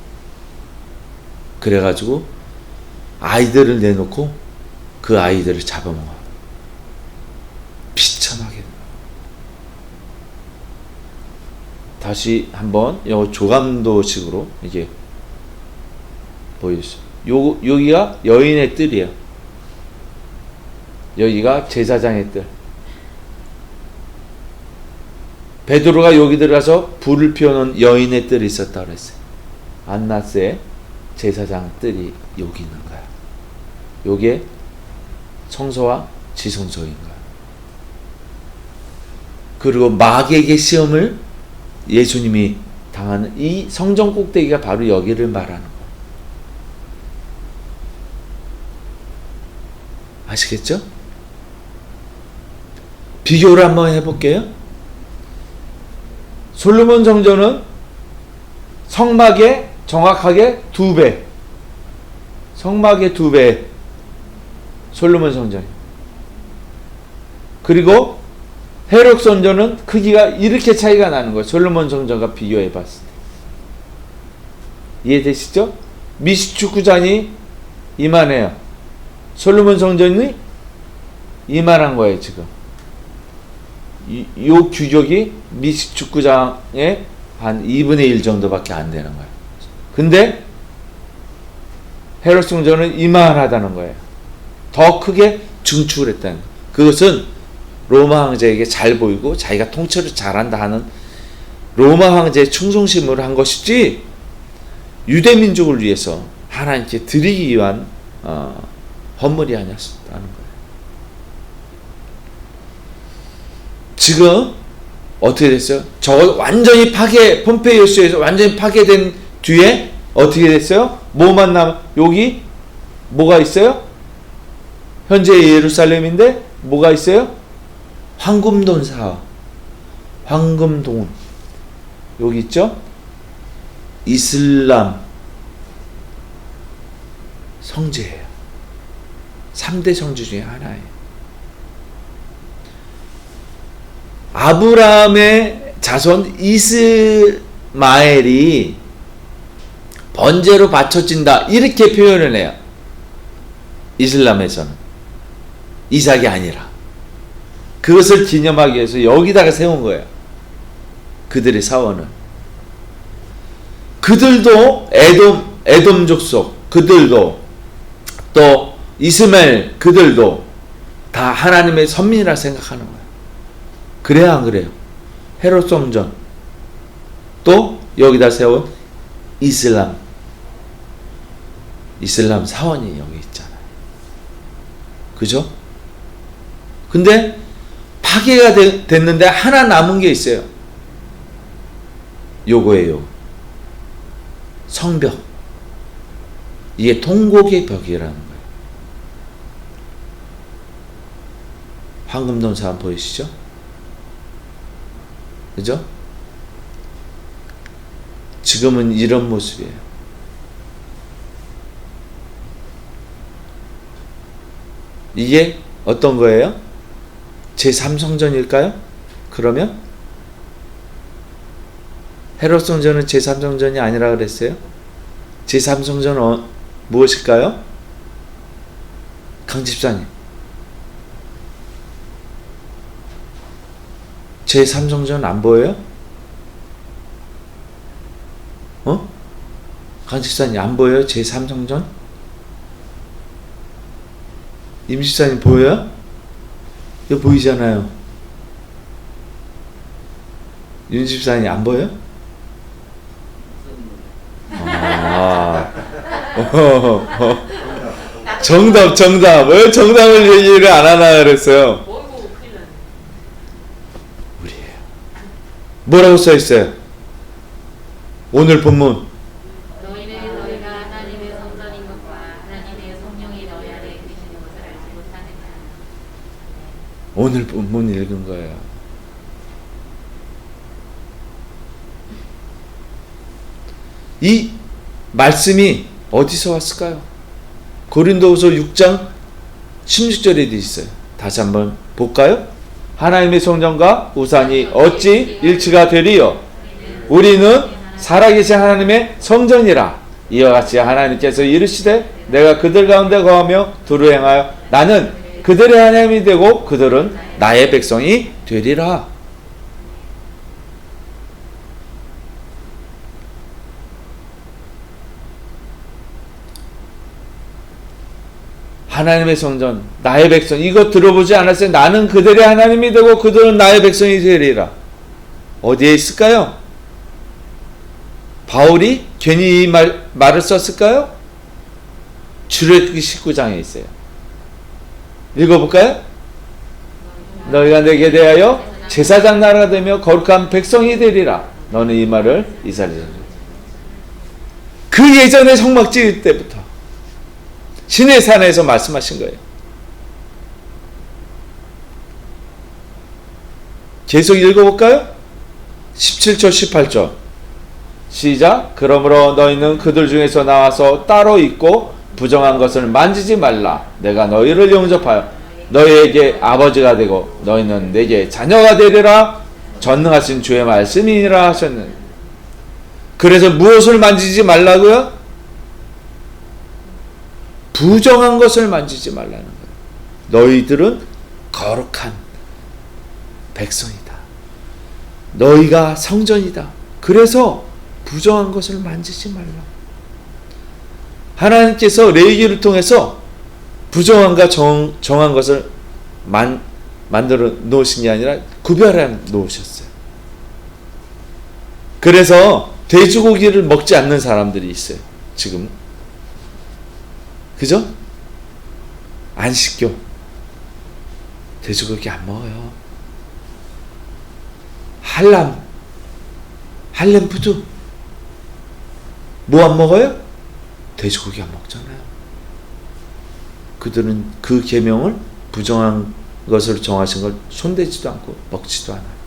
D: 그래가지고 아이들을 내놓고 그 아이들을 잡아먹어. 비참하게. 다시 한번 요 조감도식으로 이게 보여주세요. 여기가 여인의 뜰이에요. 여기가 제사장의 뜰. 베드로가 여기 들어가서 불을 피워놓은 여인의 뜰이 있었다고 그랬어요. 안나스의 제사장 뜰이 여기 있는 거야. 요게 성소와 지성소인 거야. 그리고 마귀에게 시험을 예수님이 당하는 이 성전 꼭대기가 바로 여기를 말하는 거야. 아시겠죠? 비교를 한번 해볼게요. 솔로몬 성전은 성막의 정확하게 2배, 성막의 2배 솔로몬 성전이. 그리고 헤롯 성전은 크기가 이렇게 차이가 나는 거예요. 솔로몬 성전과 비교해 봤을 때. 이해되시죠? 미식축구장이 이만해요. 솔로몬 성전이 이만한 거예요, 지금. 이 규격이 미식축구장의 한 2분의 1 정도밖에 안 되는 거예요. 근데 헤롯 성전은 이만하다는 거예요. 더 크게 증축을 했다는 거예요. 그것은 로마 황제에게 잘 보이고 자기가 통치를 잘한다 하는 로마 황제의 충성심으로 한 것이지 유대 민족을 위해서 하나님께 드리기 위한 헌물이 아니었다는 거예요. 지금 어떻게 됐어요? 저 완전히 폼페이오스에서 완전히 파괴된 뒤에 어떻게 됐어요? 뭐만 남아? 여기 뭐가 있어요? 현재 예루살렘인데 뭐가 있어요? 황금돈 사화. 황금돈. 여기 있죠? 이슬람 성지예요. 3대 성지 중에 하나예요. 아브라함의 자손 이스마엘이 번제로 바쳐진다, 이렇게 표현을 해요. 이슬람에서는 이삭이 아니라 그것을 기념하기 위해서 여기다가 세운 거예요. 그들의 사원을. 그들도 에돔 족속, 그들도 또 이스마엘, 그들도 다 하나님의 선민이라 생각하는 거예요. 그래야 안 그래요? 헤롯 성전, 또 여기다 세운 이슬람 사원이 여기 있잖아요. 그죠? 근데 파괴가 됐는데 하나 남은 게 있어요. 요거예요. 성벽. 이게 통곡의 벽이라는 거예요. 황금돈 사원 보이시죠? 그죠? 지금은 이런 모습이에요. 이게 어떤 거예요? 제3성전일까요? 그러면 헤롯 성전은 제3성전이 아니라 그랬어요? 제3성전은 무엇일까요? 강집사님, 제3성전 안 보여요? 강집사님 안 보여요? 제3성전? 임집사님 보여요? 이거 보이잖아요. 윤집사님 안 보여요? 정답. 왜 정답을 얘기를 안 하나 그랬어요? 우리예요. 뭐라고 써 있어요? 오늘 본문.
C: 너희가 하나님의 성전인 것과 하나님의 성령이 너희 안에 계시는 것을 알지 못하느냐.
D: 오늘 본문 읽은 거예요. 이 말씀이 어디서 왔을까요? 고린도후서 6장 16절에 있어요. 다시 한번 볼까요? 하나님의 성전과 우상이 어찌 일치가 되리요? 우리는 살아계신 하나님의 성전이라. 이와 같이 하나님께서 이르시되 내가 그들 가운데 거하며 두루 행하여 나는 그들의 하나님이 되고 그들은 나의 백성이 되리라. 하나님의 성전, 나의 백성, 이거 들어보지 않았어요? 나는 그들의 하나님이 되고 그들은 나의 백성이 되리라. 어디에 있을까요? 바울이 괜히 이 말을 썼을까요? 출애굽기 19장에 있어요. 읽어볼까요? 너희가 내게 대하여 제사장 나라가 되며 거룩한 백성이 되리라. 너는 이 말을 이스라엘에 그 예전에 성막 지을 때부터 신의 산에서 말씀하신 거예요. 계속 읽어볼까요? 17절 18절 시작. 그러므로 너희는 그들 중에서 나와서 따로 있고 부정한 것을 만지지 말라. 내가 너희를 영접하여 너희에게 아버지가 되고 너희는 내게 자녀가 되리라. 전능하신 주의 말씀이니라 하셨는. 그래서 무엇을 만지지 말라고요? 부정한 것을 만지지 말라는 거예요. 너희들은 거룩한 백성이다. 너희가 성전이다. 그래서 부정한 것을 만지지 말라. 하나님께서 레위기를 통해서 부정한과 정한 것을 만들어 놓으신 게 아니라 구별해 놓으셨어요. 그래서 돼지고기를 먹지 않는 사람들이 있어요. 지금. 그죠? 안식교. 돼지고기 안 먹어요. 할렘푸드. 뭐 안 먹어요? 돼지고기 안 먹잖아요. 그들은 그 계명을 부정한 것을 정하신 걸 손대지도 않고 먹지도 않아요.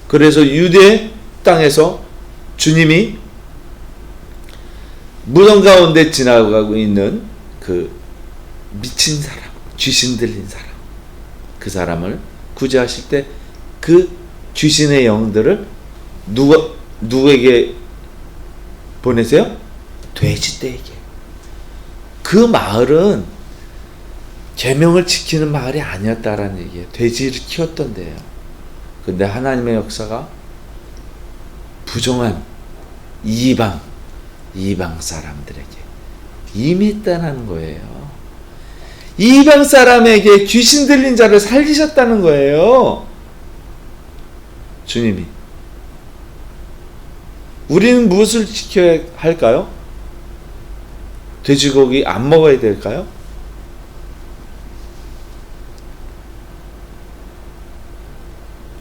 D: 그래서 유대 땅에서 주님이 무덤 가운데 지나가고 있는 그 미친 사람, 귀신 들린 사람, 그 사람을 구제하실 때 그 귀신의 영들을 누구에게 보내세요? 돼지떼에게. 그 마을은 계명을 지키는 마을이 아니었다라는 얘기예요. 돼지를 키웠던 데예요. 근데 하나님의 역사가 부정한 이방 사람들에게 임했다는 거예요. 이방 사람에게 귀신 들린 자를 살리셨다는 거예요. 주님이. 우리는 무엇을 지켜야 할까요? 돼지고기 안 먹어야 될까요?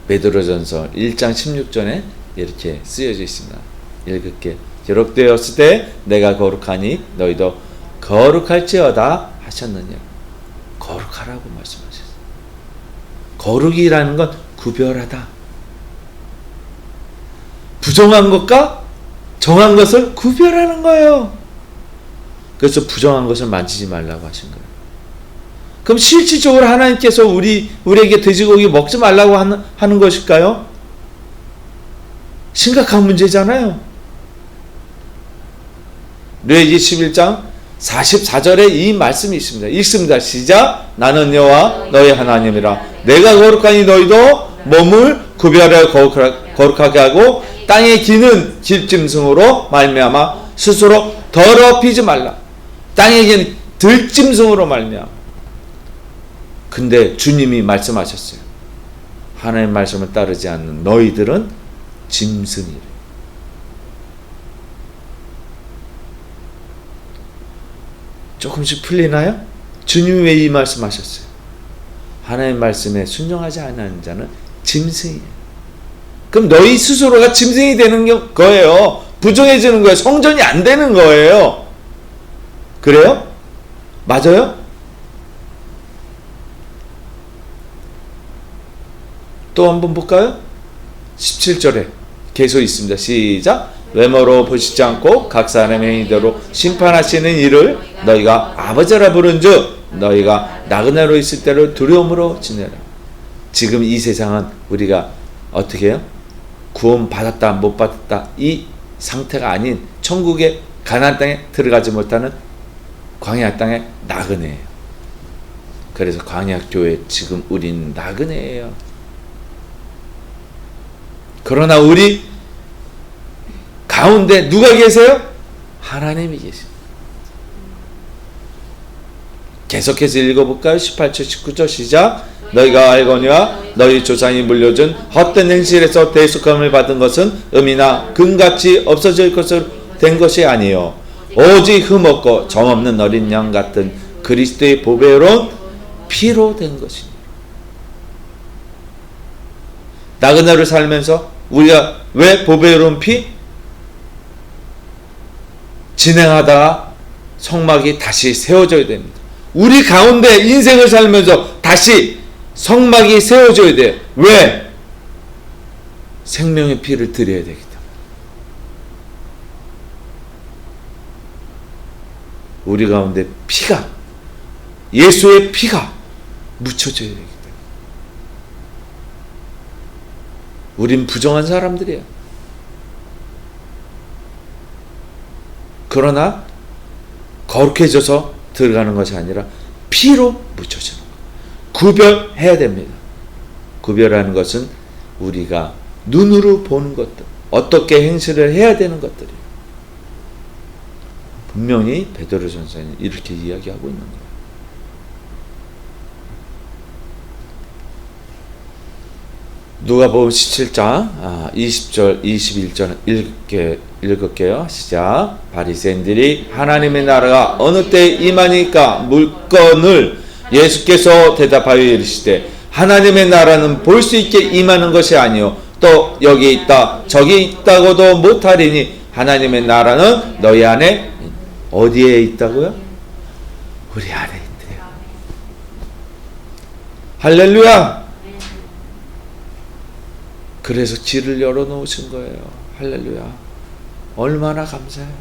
D: 베드로전서 1장 16절에 이렇게 쓰여져 있습니다. 읽을게. 기록되었을 때 내가 거룩하니 너희도 거룩할지어다 하셨느냐. 거룩하라고 말씀하셨어요. 거룩이라는 건 구별하다. 부정한 것과 정한 것을 구별하는 거예요. 그래서 부정한 것을 만지지 말라고 하신 거예요. 그럼 실질적으로 하나님께서 우리에게 돼지고기 먹지 말라고 하는 것일까요? 심각한 문제잖아요. 레위기 11장 44절에 이 말씀이 있습니다. 읽습니다. 시작. 나는 여호와 너희 하나님이라. 내가 거룩하니 너희도 몸을 구별하여 거룩하게 하고 땅에 기는 집짐승으로 말미암아 스스로 더럽히지 말라. 땅에 기는 들짐승으로 말미암아. 근데 주님이 말씀하셨어요. 하나님의 말씀을 따르지 않는 너희들은 짐승이래. 조금씩 풀리나요? 주님이 왜 이 말씀하셨어요? 하나님의 말씀에 순종하지 않는 자는 짐승이에요. 그럼 너희 스스로가 짐승이 되는 거예요. 부정해지는 거예요. 성전이 안 되는 거예요. 그래요? 맞아요? 또 한번 볼까요? 17절에 계속 있습니다. 시작. 외모로 보시지 않고 각 사람의 행위대로 심판하시는 이를 너희가 아버지라 부른즉 너희가 나그네로 있을 때를 두려움으로 지내라. 지금 이 세상은 우리가 어떻게 해요? 구원 받았다 못 받았다 이 상태가 아닌 천국의 가나안 땅에 들어가지 못하는 광야 땅의 나그네예요. 그래서 광야 교회 지금 우린 나그네예요. 그러나 우리 가운데 누가 계세요? 하나님이 계십니다. 계속해서 읽어볼까요? 18절 19절 시작. 너희가 알거니와 너희 조상이 물려준 헛된 행실에서 대속함을 받은 것은 음이나 금같이 없어질 것으로 된 것이 아니요 오직 흠없고 점없는 어린 양 같은 그리스도의 보배로운 피로 된 것이니. 나그네를 살면서 우리가 왜 보배로운 피? 진행하다가 성막이 다시 세워져야 됩니다. 우리 가운데 인생을 살면서 다시 성막이 세워져야 돼요. 왜? 생명의 피를 드려야 되기 때문에. 우리 가운데 피가, 예수의 피가 묻혀져야 되기 때문에. 우린 부정한 사람들이에요. 그러나 거룩해져서 들어가는 것이 아니라 피로 묻혀지는 거예요. 구별해야 됩니다. 구별하는 것은 우리가 눈으로 보는 것들, 어떻게 행실을 해야 되는 것들이에요. 분명히 베드로 전서는 이렇게 이야기하고 있는 거예요. 누가복음 17장 20절 21절 읽을게요. 시작. 바리새인들이 하나님의 나라가 어느 때 임하니까 물건을 예수께서 대답하여 이르시되 하나님의 나라는 볼 수 있게 임하는 것이 아니요 또 여기 있다 저기 있다고도 못하리니 하나님의 나라는 너희 안에 어디에 있다고요? 우리 안에 있대요. 할렐루야. 그래서 길을 열어놓으신 거예요. 할렐루야. 얼마나 감사해요.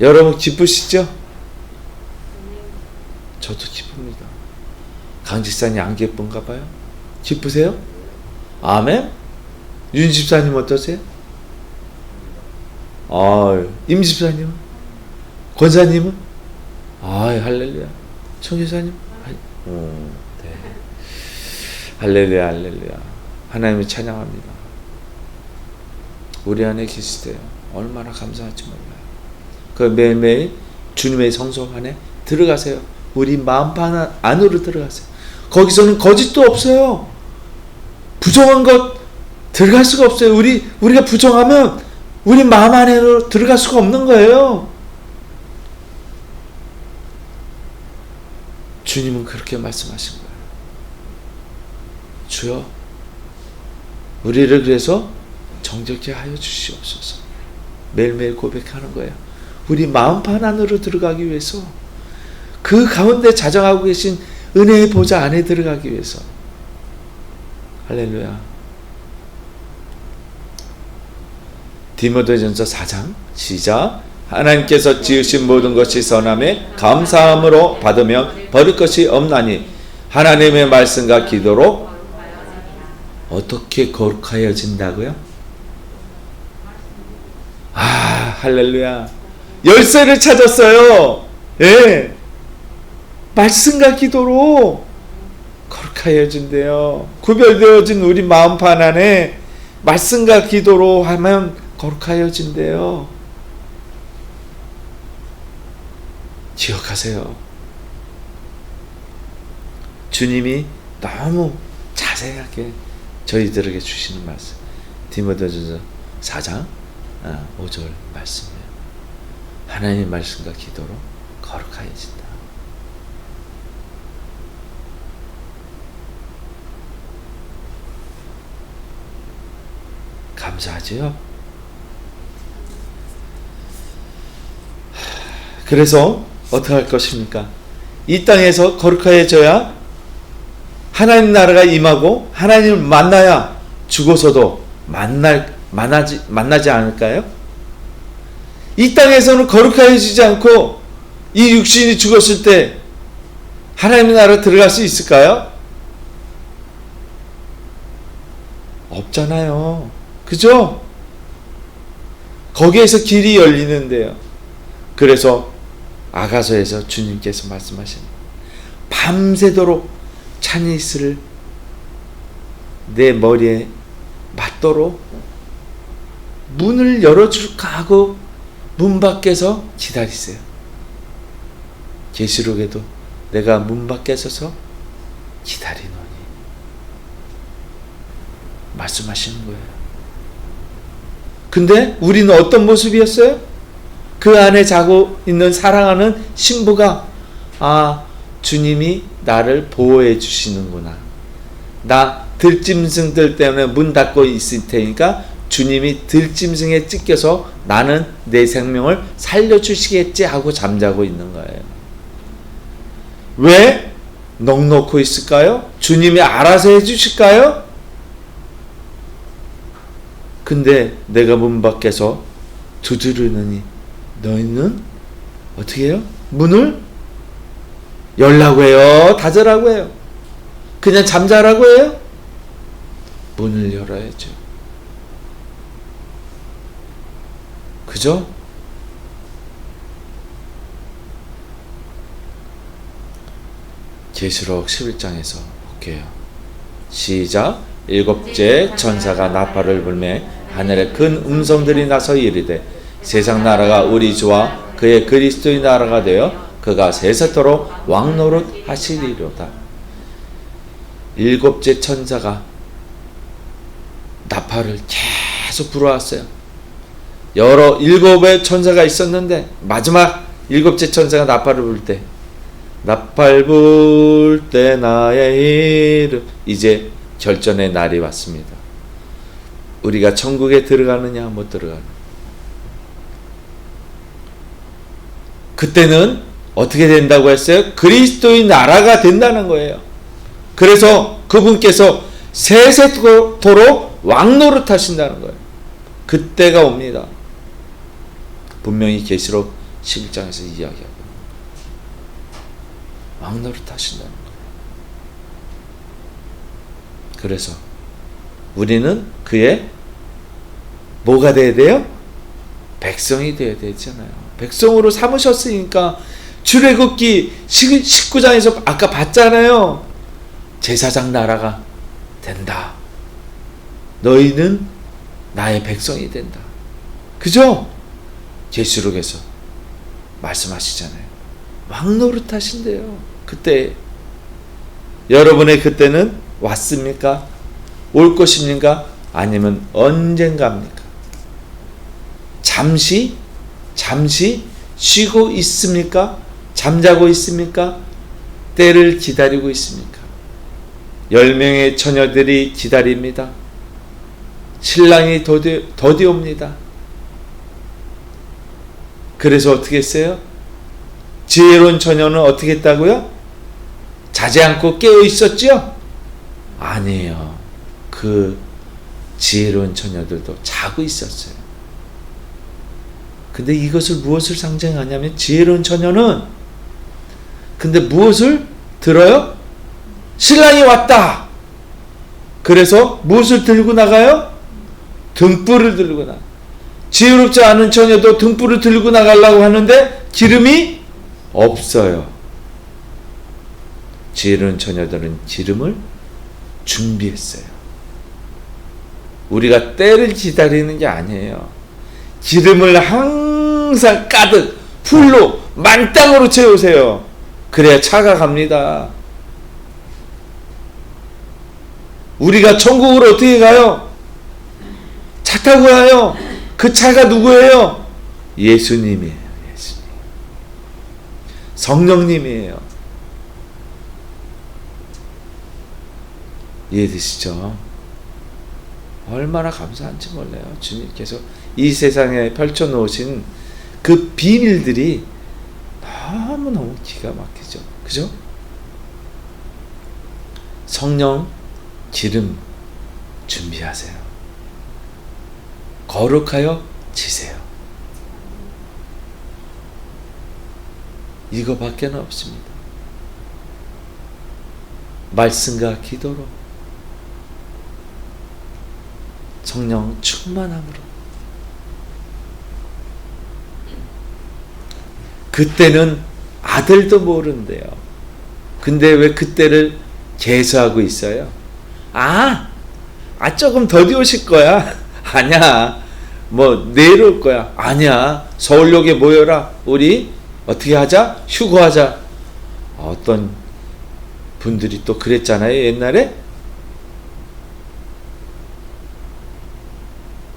D: 여러분 기쁘시죠? 저도 기쁩니다. 강집사님 안 기쁜가 봐요? 기쁘세요? 아멘? 윤 집사님 어떠세요? 임 집사님은? 권사님은? 할렐루야. 청교사님? 네. 할렐루야, 할렐루야. 하나님을 찬양합니다. 우리 안에 계시대요. 얼마나 감사할지 몰라요. 그 매일매일 주님의 성소 안에 들어가세요. 우리 마음판 안으로 들어가세요. 거기서는 거짓도 없어요. 부정한 것 들어갈 수가 없어요. 우리가 부정하면 우리 마음 안으로 들어갈 수가 없는 거예요. 주님은 그렇게 말씀하신 거예요. 주여, 우리를 그래서 정직케 하여 주시옵소서. 매일매일 고백하는 거예요. 우리 마음판 안으로 들어가기 위해서, 그 가운데 자정하고 계신 은혜의 보좌 안에 들어가기 위해서. 할렐루야. 디모데전서 4장 시작. 하나님께서 지으신 모든 것이 선함에 감사함으로 받으면 버릴 것이 없나니 하나님의 말씀과 기도로 어떻게 거룩하여진다고요? 아, 할렐루야. 열쇠를 찾았어요. 예. 말씀과 기도로 거룩하여진대요. 구별되어진 우리 마음판 안에 말씀과 기도로 하면 거룩하여진대요. 기억하세요. 주님이 너무 자세하게 저희들에게 주시는 말씀. 디모데전서 4장 5절 말씀이에요. 하나님의 말씀과 기도로 거룩하여진다. 감사하지요? 그래서 어떻게 할 것입니까? 이 땅에서 거룩하여져야 하나님 나라가 임하고 하나님을 만나야 죽어서도 만나지 않을까요? 이 땅에서는 거룩하여지지 않고 이 육신이 죽었을 때 하나님의 나라 들어갈 수 있을까요? 없잖아요. 그죠? 거기에서 길이 열리는데요. 그래서 아가서에서 주님께서 말씀하시는 밤새도록 차니스를 내 머리에 맞도록 문을 열어줄까 하고 문 밖에서 기다리세요. 계시록에도 내가 문 밖에 서서 기다리노니 말씀하시는 거예요. 근데 우리는 어떤 모습이었어요? 그 안에 자고 있는 사랑하는 신부가 주님이 나를 보호해 주시는구나. 나 들짐승들 때문에 문 닫고 있을 테니까 주님이 들짐승에 찢겨서 나는 내 생명을 살려주시겠지 하고 잠자고 있는 거예요. 왜 넋놓고 있을까요? 주님이 알아서 해주실까요? 근데 내가 문 밖에서 두드리느니 너희는 어떻게 해요? 문을 열라고 해요? 닫으라고 해요? 그냥 잠자라고 해요? 문을 열어야죠. 그죠? 계시록 11장에서 볼게요. 시작. 일곱째 천사가 나팔을 불매 하늘에 큰 음성들이 나서 이르되 세상 나라가 우리 주와 그의 그리스도의 나라가 되어 그가 세세토록 왕노릇 하시리로다. 일곱째 천사가 나팔을 계속 불어왔어요. 여러 일곱의 천사가 있었는데 마지막 일곱째 천사가 나팔을 불 때 나팔 불 때 나의 이름, 이제 결전의 날이 왔습니다. 우리가 천국에 들어가느냐 못 들어가느냐. 그때는 어떻게 된다고 했어요? 그리스도의 나라가 된다는 거예요. 그래서 그분께서 세세토록 왕노릇 하신다는 거예요. 그때가 옵니다. 분명히 계시록 11장에서 이야기하고 왕노릇 하신다는 거예요. 그래서 우리는 그의 뭐가 돼야 돼요? 백성이 돼야 되잖아요. 백성으로 삼으셨으니까 출애굽기 19장에서 아까 봤잖아요. 제사장 나라가 된다. 너희는 나의 백성이 된다. 그죠? 계시록에서 말씀하시잖아요. 왕노릇 하신대요. 그때 여러분의 그때는 왔습니까? 올 것입니까? 아니면 언젠가입니까? 잠시 쉬고 있습니까? 잠자고 있습니까? 때를 기다리고 있습니까? 10명의 처녀들이 기다립니다. 신랑이 더디 옵니다. 그래서 어떻게 했어요? 지혜로운 처녀는 어떻게 했다고요? 자지 않고 깨어 있었죠? 아니에요. 그 지혜로운 처녀들도 자고 있었어요. 근데 이것을 무엇을 상징하냐면 지혜로운 처녀는 근데 무엇을 들어요? 신랑이 왔다. 그래서 무엇을 들고 나가요? 등불을 들고 나가. 지혜롭지 않은 처녀도 등불을 들고 나가려고 하는데 기름이 없어요. 지혜로운 처녀들은 기름을 준비했어요. 우리가 때를 기다리는 게 아니에요. 기름을 항상 가득 풀로 만땅으로 채우세요. 그래야 차가 갑니다. 우리가 천국으로 어떻게 가요? 차 타고 가요. 그 차가 누구예요? 예수님이에요. 예수님. 성령님이에요. 이해되시죠? 얼마나 감사한지 몰라요. 주님께서 이 세상에 펼쳐놓으신 그 비밀들이 너무너무 기가 막히죠. 그죠? 성령 기름 준비하세요. 거룩하여 지세요. 이거밖에 없습니다. 말씀과 기도로 성령 충만함으로 그때는 아들도 모른대요. 근데 왜 그때를 계수하고 있어요? 조금 더디 오실 거야. 아니야. 뭐 내일 올 거야. 아니야. 서울역에 모여라. 우리 어떻게 하자? 휴거하자. 어떤 분들이 또 그랬잖아요. 옛날에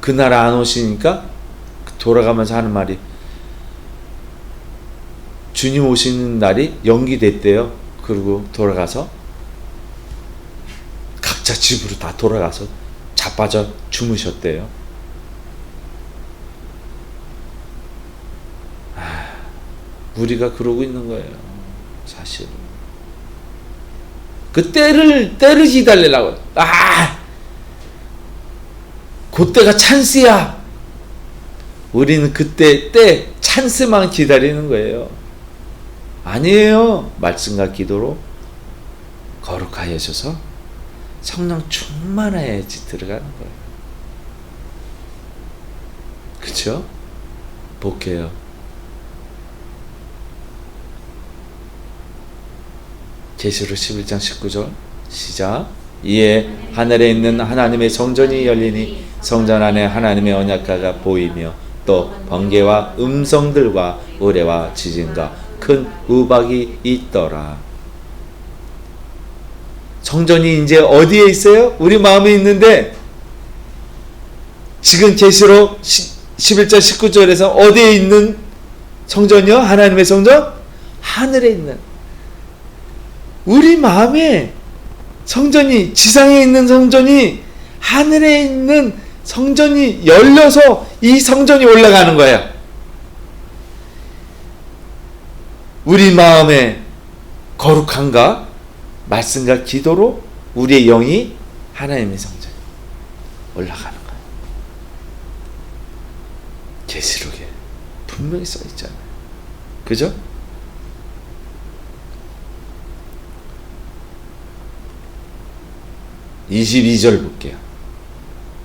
D: 그날 안 오시니까 돌아가면서 하는 말이 주님 오시는 날이 연기됐대요. 그리고 돌아가서 각자 집으로 다 돌아가서 자빠져 주무셨대요. 우리가 그러고 있는 거예요. 사실은. 그 때를 기다리려고. 그때가 찬스야. 우리는 그때 때 찬스만 기다리는 거예요. 아니에요. 말씀과 기도로 거룩하여 져서 성령 충만해야지 들어가는 거예요. 그쵸? 볼게요. 계시록 11장 19절 시작. 이에 하늘에 있는 하나님의 성전이 열리니 성전 안에 하나님의 언약궤가 보이며 또 번개와 음성들과 우레와 지진과 큰 우박이 있더라. 성전이 이제 어디에 있어요? 우리 마음에 있는데 지금 계시록 11장 19절에서 어디에 있는 성전이요? 하나님의 성전? 하늘에 있는 우리 마음에 성전이 지상에 있는 성전이 하늘에 있는 성전이 열려서 이 성전이 올라가는 거예요. 우리 마음에 거룩한가? 말씀과 기도로 우리의 영이 하나님의 성전에 올라가는 거예요. 계시록에 분명히 써 있잖아요. 그죠? (22절) 볼게요.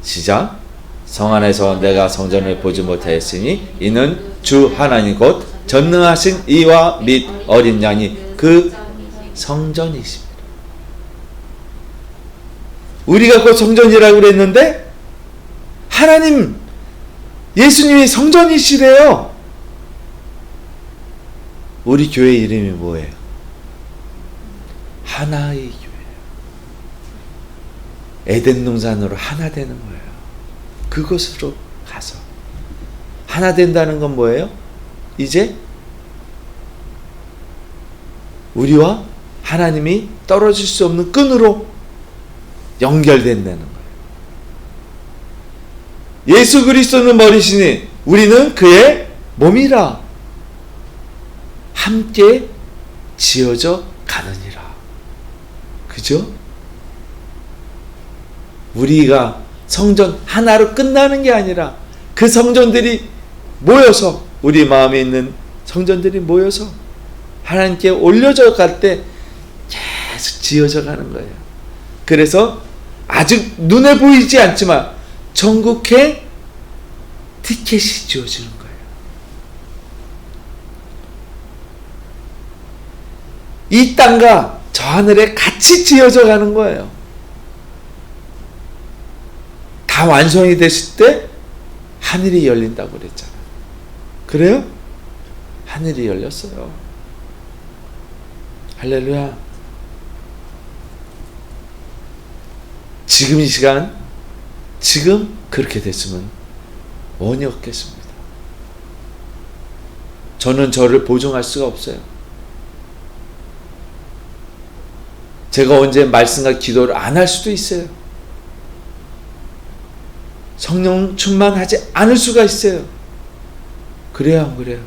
D: 시작. 성 안에서 내가 성전을 보지 못하였으니 이는 주 하나님 곧 전능하신 이와 및 어린 양이 그 성전이십니다. 우리가 그 성전이라고 그랬는데 하나님 예수님이 성전이시래요. 우리 교회 이름이 뭐예요? 하나의 교회. 에덴 동산으로 하나 되는 거예요. 그곳으로 가서 하나 된다는 건 뭐예요? 이제 우리와 하나님이 떨어질 수 없는 끈으로 연결된다는 거예요. 예수 그리스도는 머리시니 우리는 그의 몸이라 함께 지어져 가느니라. 그죠? 우리가 성전 하나로 끝나는 게 아니라 그 성전들이 모여서 우리 마음에 있는 성전들이 모여서 하나님께 올려져 갈 때 계속 지어져 가는 거예요. 그래서 아직 눈에 보이지 않지만 전국에 티켓이 지어지는 거예요. 이 땅과 저 하늘에 같이 지어져 가는 거예요. 다 완성이 됐을 때 하늘이 열린다고 그랬잖아요. 그래요? 하늘이 열렸어요. 할렐루야. 지금 이 시간, 지금 그렇게 됐으면 원이 없겠습니다. 저는 저를 보증할 수가 없어요. 제가 언제 말씀과 기도를 안 할 수도 있어요. 성령 충만하지 않을 수가 있어요. 그래요, 안 그래요?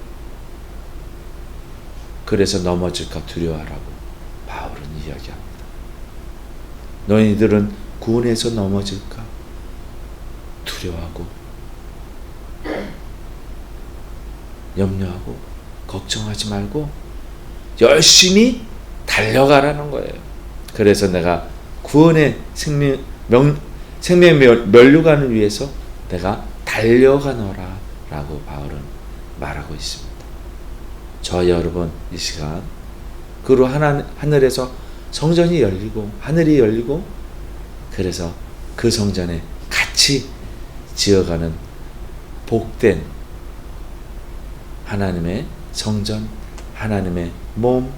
D: 그래서 넘어질까 두려워하라고 바울은 이야기합니다. 너희들은 구원에서 넘어질까 두려워하고 염려하고 걱정하지 말고 열심히 달려가라는 거예요. 그래서 내가 구원의 생명 면류관을 위해서 내가 달려가노라 라고 바울은 말하고 있습니다. 저 여러분 이 시간 그로 하늘에서 성전이 열리고 하늘이 열리고 그래서 그 성전에 같이 지어가는 복된 하나님의 성전, 하나님의 몸,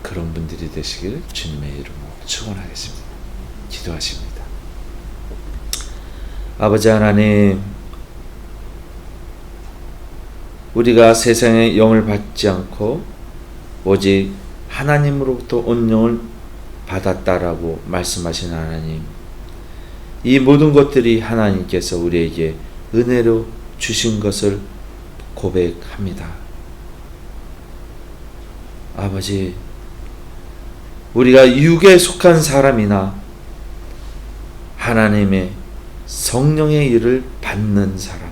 D: 그런 분들이 되시길 주님의 이름으로 축원하겠습니다. 기도하십니다. 아버지 하나님, 우리가 세상의 영을 받지 않고 오직 하나님으로부터 온 영을 받았다라고 말씀하신 하나님, 이 모든 것들이 하나님께서 우리에게 은혜로 주신 것을 고백합니다. 아버지, 우리가 육에 속한 사람이나 하나님의 성령의 일을 받는 사람,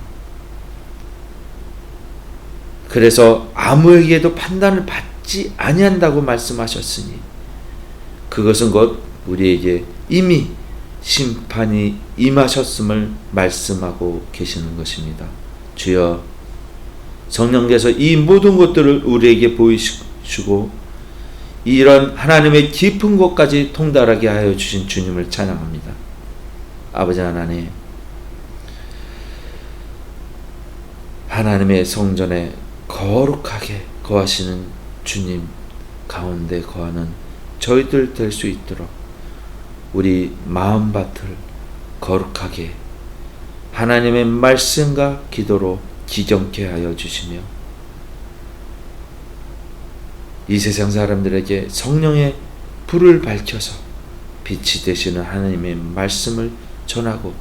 D: 그래서 아무에게도 판단을 받지 아니한다고 말씀하셨으니 그것은 곧 우리에게 이미 심판이 임하셨음을 말씀하고 계시는 것입니다. 주여, 성령께서 이 모든 것들을 우리에게 보이시고 이런 하나님의 깊은 곳까지 통달하게 하여 주신 주님을 찬양합니다. 아버지 하나님, 하나님의 성전에 거룩하게 거하시는 주님 가운데 거하는 저희들 될 수 있도록 우리 마음밭을 거룩하게 하나님의 말씀과 기도로 기경케 하여 주시며 이 세상 사람들에게 성령의 불을 밝혀서 빛이 되시는 하나님의 말씀을 전하고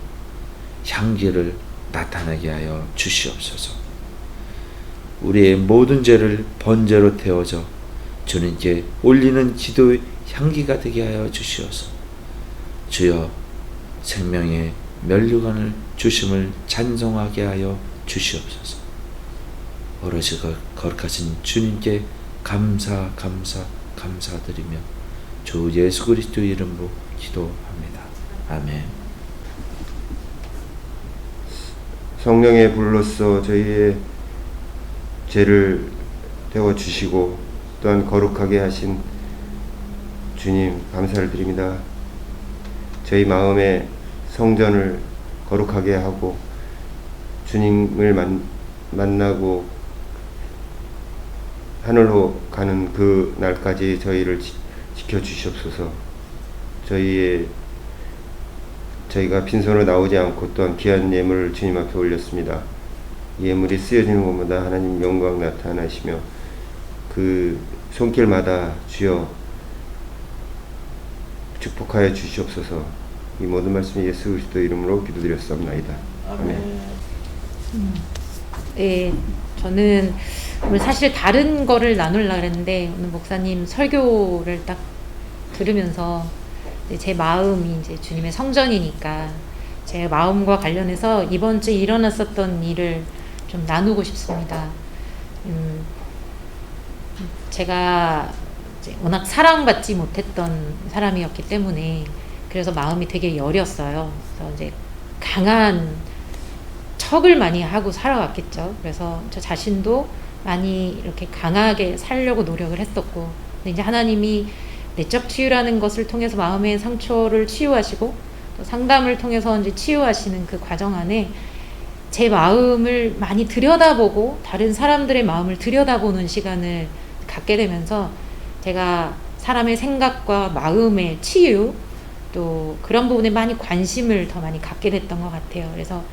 D: 향기를 나타나게 하여 주시옵소서. 우리의 모든 죄를 번제로 태워져 주님께 올리는 기도의 향기가 되게 하여 주시옵소서. 주여, 생명의 면류관을 주심을 찬송하게 하여 주시옵소서. 오로지 거룩하신 주님께 감사드리며 주 예수 그리스도 이름으로 기도합니다. 아멘.
E: 성령의 불로써 저희의 죄를 태워주시고 또한 거룩하게 하신 주님 감사를 드립니다. 저희 마음의 성전을 거룩하게 하고 주님을 만나고 하늘로 가는 그 날까지 저희를 지켜주시옵소서. 저희가 빈손으로 나오지 않고 또한 귀한 예물을 주님 앞에 올렸습니다. 예물이 쓰여지는 것마다 하나님 영광 나타나시며 그 손길마다 주여 축복하여 주시옵소서. 이 모든 말씀 예수 그리스도 이름으로 기도드렸사옵나이다. 아멘.
C: 네, 저는 오늘 사실 다른 거를 나누려고 했는데 오늘 목사님 설교를 딱 들으면서 제 마음이 이제 주님의 성전이니까 제 마음과 관련해서 이번 주에 일어났었던 일을 좀 나누고 싶습니다. 제가 이제 워낙 사랑받지 못했던 사람이었기 때문에 그래서 마음이 되게 여렸어요. 그래서 이제 강한 척을 많이 하고 살아왔겠죠. 그래서 저 자신도 많이 이렇게 강하게 살려고 노력을 했었고, 근데 이제 하나님이 내적 치유라는 것을 통해서 마음의 상처를 치유하시고 또 상담을 통해서 이제 치유하시는 그 과정 안에 제 마음을 많이 들여다보고 다른 사람들의 마음을 들여다보는 시간을 갖게 되면서 제가 사람의 생각과 마음의 치유 또 그런 부분에 많이 관심을 더 많이 갖게 됐던 것 같아요. 그래서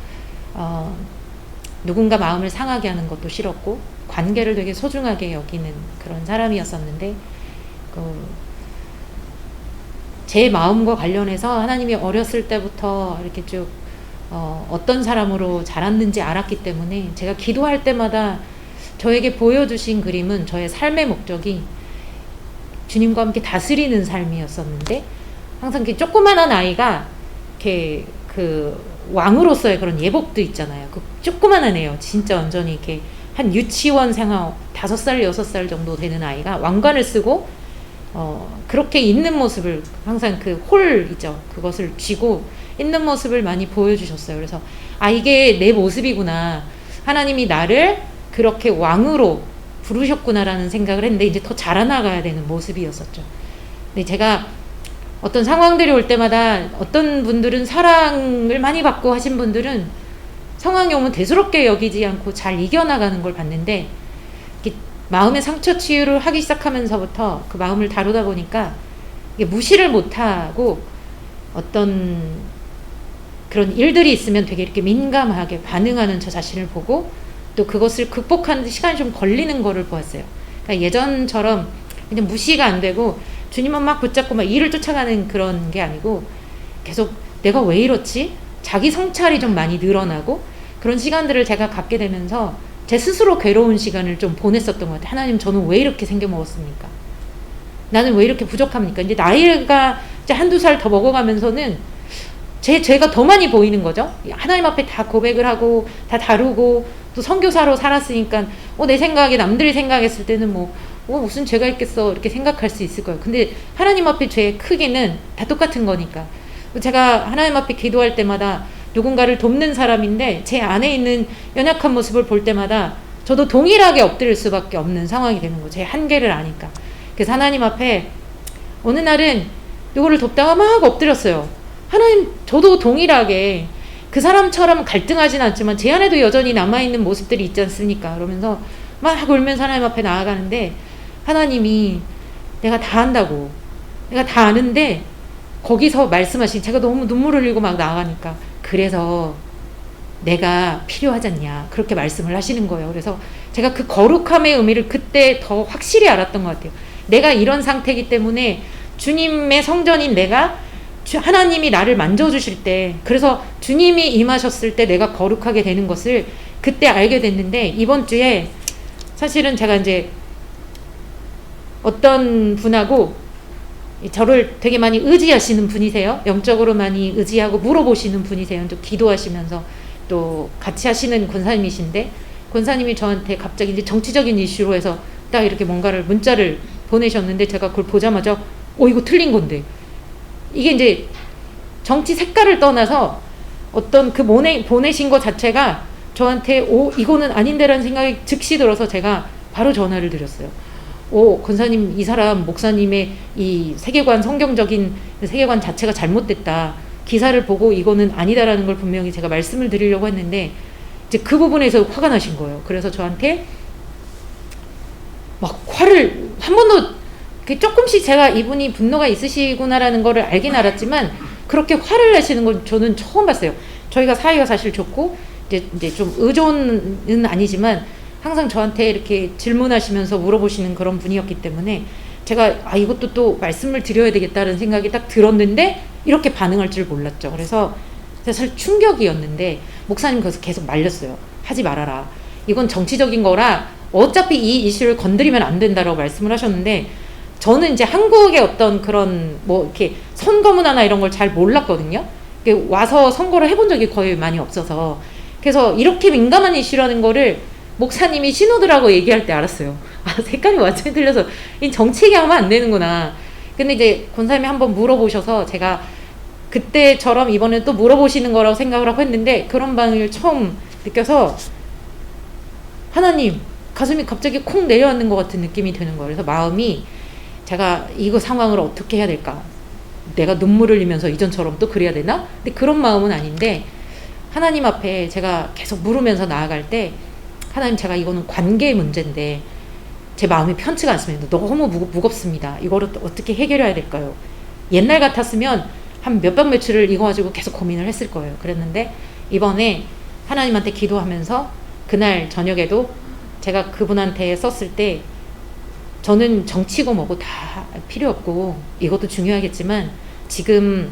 C: 누군가 마음을 상하게 하는 것도 싫었고 관계를 되게 소중하게 여기는 그런 사람이었었는데 제 마음과 관련해서 하나님이 어렸을 때부터 이렇게 쭉 어떤 사람으로 자랐는지 알았기 때문에 제가 기도할 때마다 저에게 보여주신 그림은 저의 삶의 목적이 주님과 함께 다스리는 삶이었었는데 항상 이렇게 조그만한 아이가 이렇게 그 왕으로서의 그런 예복도 있잖아요. 그 조그만한 애요. 진짜 완전히 이렇게 한 유치원 생활 5살, 6살 정도 되는 아이가 왕관을 쓰고 그렇게 있는 모습을 항상 그 홀 있죠. 그것을 쥐고 있는 모습을 많이 보여주셨어요. 그래서 이게 내 모습이구나. 하나님이 나를 그렇게 왕으로 부르셨구나라는 생각을 했는데 이제 더 자라나가야 되는 모습이었었죠. 근데 제가 어떤 상황들이 올 때마다 어떤 분들은 사랑을 많이 받고 하신 분들은 상황이 오면 대수롭게 여기지 않고 잘 이겨나가는 걸 봤는데 마음의 상처 치유를 하기 시작하면서부터 그 마음을 다루다 보니까 이게 무시를 못하고 어떤 그런 일들이 있으면 되게 이렇게 민감하게 반응하는 저 자신을 보고 또 그것을 극복하는 데 시간이 좀 걸리는 거를 보았어요. 그러니까 예전처럼 그냥 무시가 안 되고 주님만 막 붙잡고 막 일을 쫓아가는 그런 게 아니고 계속 내가 왜 이렇지? 자기 성찰이 좀 많이 늘어나고 그런 시간들을 제가 갖게 되면서 제 스스로 괴로운 시간을 좀 보냈었던 것 같아요. 하나님, 저는 왜 이렇게 생겨먹었습니까? 나는 왜 이렇게 부족합니까? 이제 나이가 이제 한두 살 더 먹어가면서는 죄가 더 많이 보이는 거죠. 하나님 앞에 다 고백을 하고 다 다루고 또 선교사로 살았으니까 내 생각에 남들이 생각했을 때는 무슨 죄가 있겠어 이렇게 생각할 수 있을 거예요. 근데 하나님 앞에 죄의 크기는 다 똑같은 거니까 제가 하나님 앞에 기도할 때마다 누군가를 돕는 사람인데 제 안에 있는 연약한 모습을 볼 때마다 저도 동일하게 엎드릴 수밖에 없는 상황이 되는 거예요. 제 한계를 아니까. 그래서 하나님 앞에 어느 날은 누구를 돕다가 막 엎드렸어요. 하나님, 저도 동일하게 그 사람처럼 갈등하진 않지만 제 안에도 여전히 남아있는 모습들이 있지 않습니까? 그러면서 막 울면서 하나님 앞에 나아가는데 하나님이 내가 다 안다고, 내가 다 아는데 거기서 말씀하신, 제가 너무 눈물 흘리고 막 나아가니까 그래서 내가 필요하지 않냐 그렇게 말씀을 하시는 거예요. 그래서 제가 그 거룩함의 의미를 그때 더 확실히 알았던 것 같아요. 내가 이런 상태이기 때문에 주님의 성전인 내가 하나님이 나를 만져주실 때, 그래서 주님이 임하셨을 때 내가 거룩하게 되는 것을 그때 알게 됐는데, 이번 주에 사실은 제가 이제 어떤 분하고 저를 되게 많이 의지하시는 분이세요. 영적으로 많이 의지하고 물어보시는 분이세요. 또 기도하시면서 또 같이 하시는 권사님이신데, 권사님이 저한테 갑자기 이제 정치적인 이슈로 해서 딱 이렇게 뭔가를 문자를 보내셨는데, 제가 그걸 보자마자 이거 틀린 건데, 이게 이제 정치 색깔을 떠나서 어떤 그 보내신 것 자체가 저한테 이거는 아닌데라는 생각이 즉시 들어서 제가 바로 전화를 드렸어요. 권사님, 이 사람 목사님의 이 세계관, 성경적인 세계관 자체가 잘못됐다. 기사를 보고 이거는 아니다라는 걸 분명히 제가 말씀을 드리려고 했는데 이제 그 부분에서 화가 나신 거예요. 그래서 저한테 막 화를 한 번도, 조금씩 제가 이분이 분노가 있으시구나라는 거를 알긴 알았지만 그렇게 화를 내시는 건 저는 처음 봤어요. 저희가 사이가 사실 좋고 이제 좀 의존은 아니지만 항상 저한테 이렇게 질문하시면서 물어보시는 그런 분이었기 때문에 제가 이것도 또 말씀을 드려야 되겠다는 생각이 딱 들었는데 이렇게 반응할 줄 몰랐죠. 그래서 사실 충격이었는데 목사님 거기서 계속 말렸어요. 하지 말아라. 이건 정치적인 거라 어차피 이 이슈를 건드리면 안 된다라고 말씀을 하셨는데, 저는 이제 한국의 어떤 그런 이렇게 선거 문화나 이런 걸 잘 몰랐거든요. 와서 선거를 해본 적이 거의 많이 없어서, 그래서 이렇게 민감한 이슈라는 거를 목사님이 신호들하고 얘기할 때 알았어요. 아, 색깔이 완전히 틀려서 이 정치 얘기하면 안 되는구나. 근데 이제 권사님이 한번 물어보셔서 제가 그때처럼 이번에 또 물어보시는 거라고 생각을 하고 했는데, 그런 반응을 처음 느껴서 하나님, 가슴이 갑자기 콩 내려앉는 것 같은 느낌이 드는 거예요. 그래서 마음이, 제가 이거 상황을 어떻게 해야 될까? 내가 눈물을 흘리면서 이전처럼 또 그래야 되나? 근데 그런 마음은 아닌데, 하나님 앞에 제가 계속 물으면서 나아갈 때, 하나님, 제가 이거는 관계의 문제인데 제 마음이 편치가 않습니다. 너무 무겁습니다. 이거를 어떻게 해결해야 될까요? 옛날 같았으면 한 몇백 며칠을 이거 가지고 계속 고민을 했을 거예요. 그랬는데 이번에 하나님한테 기도하면서 그날 저녁에도 제가 그분한테 썼을 때, 저는 정치고 뭐고 다 필요 없고 이것도 중요하겠지만 지금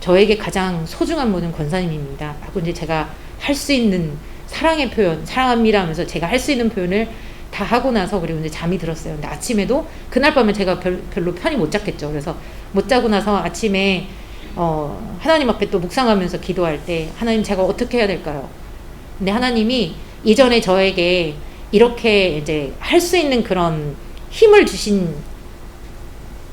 C: 저에게 가장 소중한 분은 권사님입니다 하고 이제 제가 할 수 있는 사랑의 표현, 사랑합니다 하면서 제가 할 수 있는 표현을 다 하고 나서, 그리고 이제 잠이 들었어요. 근데 아침에도 그날 밤에 제가 별로 편히 못 잤겠죠. 그래서 못 자고 나서 아침에 하나님 앞에 또 묵상하면서 기도할 때, 하나님, 제가 어떻게 해야 될까요? 근데 하나님이 이전에 저에게 이렇게 이제 할 수 있는 그런 힘을 주신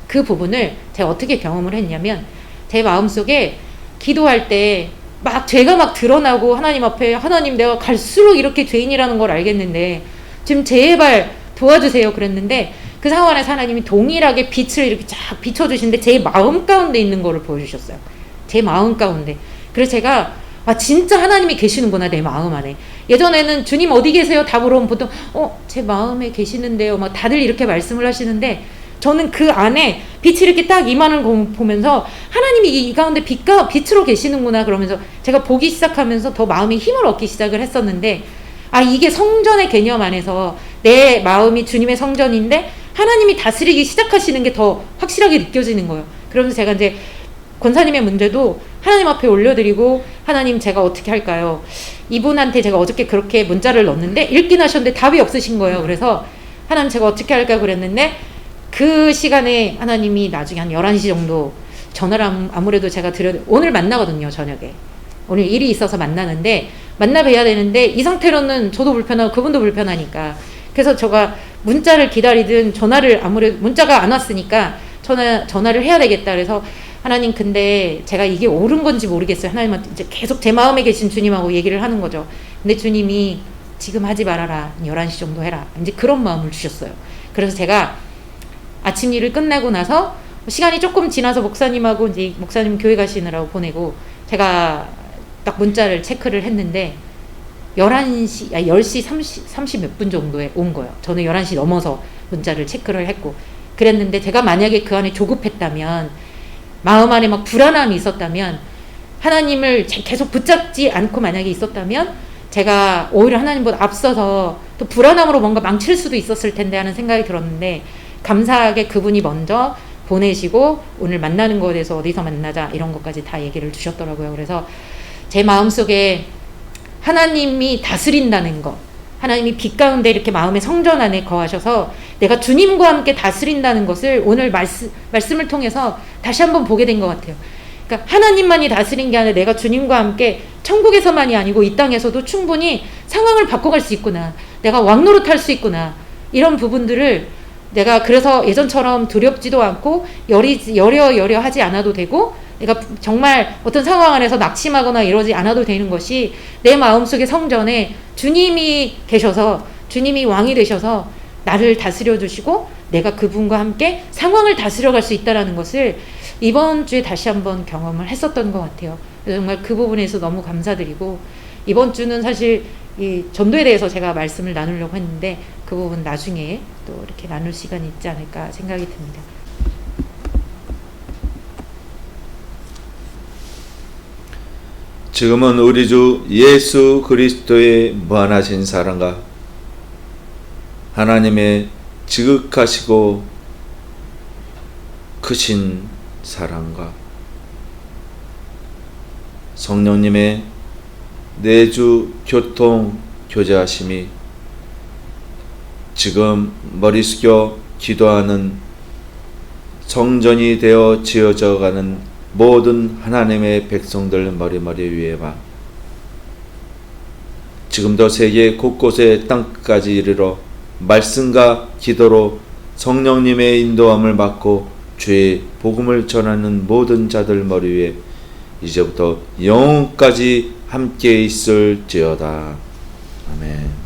C: 그 부분을 제가 어떻게 경험을 했냐면, 제 마음속에 기도할 때 막 죄가 막 드러나고, 하나님 앞에, 하나님, 내가 갈수록 이렇게 죄인이라는 걸 알겠는데 지금 제발 도와주세요 그랬는데, 그 상황에서 하나님이 동일하게 빛을 이렇게 쫙 비춰주시는데 제 마음 가운데 있는 거를 보여주셨어요. 제 마음 가운데. 그래서 제가, 아, 진짜 하나님이 계시는구나, 내 마음 안에. 예전에는 주님 어디 계세요? 다 물어보면 보통 제 마음에 계시는데요, 막 다들 이렇게 말씀을 하시는데, 저는 그 안에 빛이 이렇게 딱 임하는 거 보면서 하나님이 이 가운데 빛으로 계시는구나, 그러면서 제가 보기 시작하면서 더 마음에 힘을 얻기 시작을 했었는데, 아, 이게 성전의 개념 안에서 내 마음이 주님의 성전인데 하나님이 다스리기 시작하시는 게 더 확실하게 느껴지는 거예요. 그러면서 제가 이제 권사님의 문제도 하나님 앞에 올려드리고, 하나님, 제가 어떻게 할까요? 이분한테 제가 어저께 그렇게 문자를 넣었는데 읽긴 하셨는데 답이 없으신 거예요. 그래서 하나님, 제가 어떻게 할까 그랬는데, 그 시간에 하나님이 나중에 한 11시 정도 전화를 아무래도 제가 오늘 만나거든요, 저녁에. 오늘 일이 있어서 만나는데, 만나 뵈야 되는데 이 상태로는 저도 불편하고 그분도 불편하니까, 그래서 제가 문자를 기다리든 전화를, 아무래도 문자가 안 왔으니까 전화를 해야 되겠다. 그래서 하나님, 근데 제가 이게 옳은 건지 모르겠어요. 하나님한테 이제 계속 제 마음에 계신 주님하고 얘기를 하는 거죠. 근데 주님이 지금 하지 말아라, 11시 정도 해라, 이제 그런 마음을 주셨어요. 그래서 제가 아침 일을 끝나고 나서 시간이 조금 지나서 목사님하고 이제 목사님 교회 가시느라고 보내고, 제가 딱 문자를 체크를 했는데 10시 30 몇 분 정도에 온 거예요. 저는 11시 넘어서 문자를 체크를 했고 그랬는데, 제가 만약에 그 안에 조급했다면, 마음 안에 막 불안함이 있었다면, 하나님을 계속 붙잡지 않고 만약에 있었다면, 제가 오히려 하나님보다 앞서서 또 불안함으로 뭔가 망칠 수도 있었을 텐데 하는 생각이 들었는데, 감사하게 그분이 먼저 보내시고 오늘 만나는 거에 대해서 어디서 만나자 이런 것까지 다 얘기를 주셨더라고요. 그래서 제 마음속에 하나님이 다스린다는 것, 하나님이 빛 가운데 이렇게 마음의 성전 안에 거하셔서 내가 주님과 함께 다스린다는 것을 오늘 말씀을 통해서 다시 한번 보게 된 것 같아요. 그러니까 하나님만이 다스린 게 아니라 내가 주님과 함께 천국에서만이 아니고 이 땅에서도 충분히 상황을 바꿔갈 수 있구나, 내가 왕노릇할 수 있구나, 이런 부분들을 내가, 그래서 예전처럼 두렵지도 않고 여려 하지 않아도 되고, 내가 정말 어떤 상황 안에서 낙심하거나 이러지 않아도 되는 것이, 내 마음속의 성전에 주님이 계셔서, 주님이 왕이 되셔서 나를 다스려 주시고 내가 그분과 함께 상황을 다스려갈 수 있다는 것을 이번 주에 다시 한번 경험을 했었던 것 같아요. 정말 그 부분에서 너무 감사드리고, 이번 주는 사실 이 전도에 대해서 제가 말씀을 나누려고 했는데 그 부분 나중에 또 이렇게 나눌 시간이 있지 않을까 생각이 듭니다.
D: 지금은 우리 주 예수 그리스도의 무한하신 사랑과 하나님의 지극하시고 크신 사랑과 성령님의 내주 교통 교제하심이 지금 머리 숙여 기도하는 성전이 되어 지어져 가는 모든 하나님의 백성들 머리 위에 봐. 지금도 세계 곳곳에 땅끝까지 이르러 말씀과 기도로 성령님의 인도함을 받고 주의 복음을 전하는 모든 자들 머리 위에 이제부터 영원까지 함께 있을지어다. 아멘.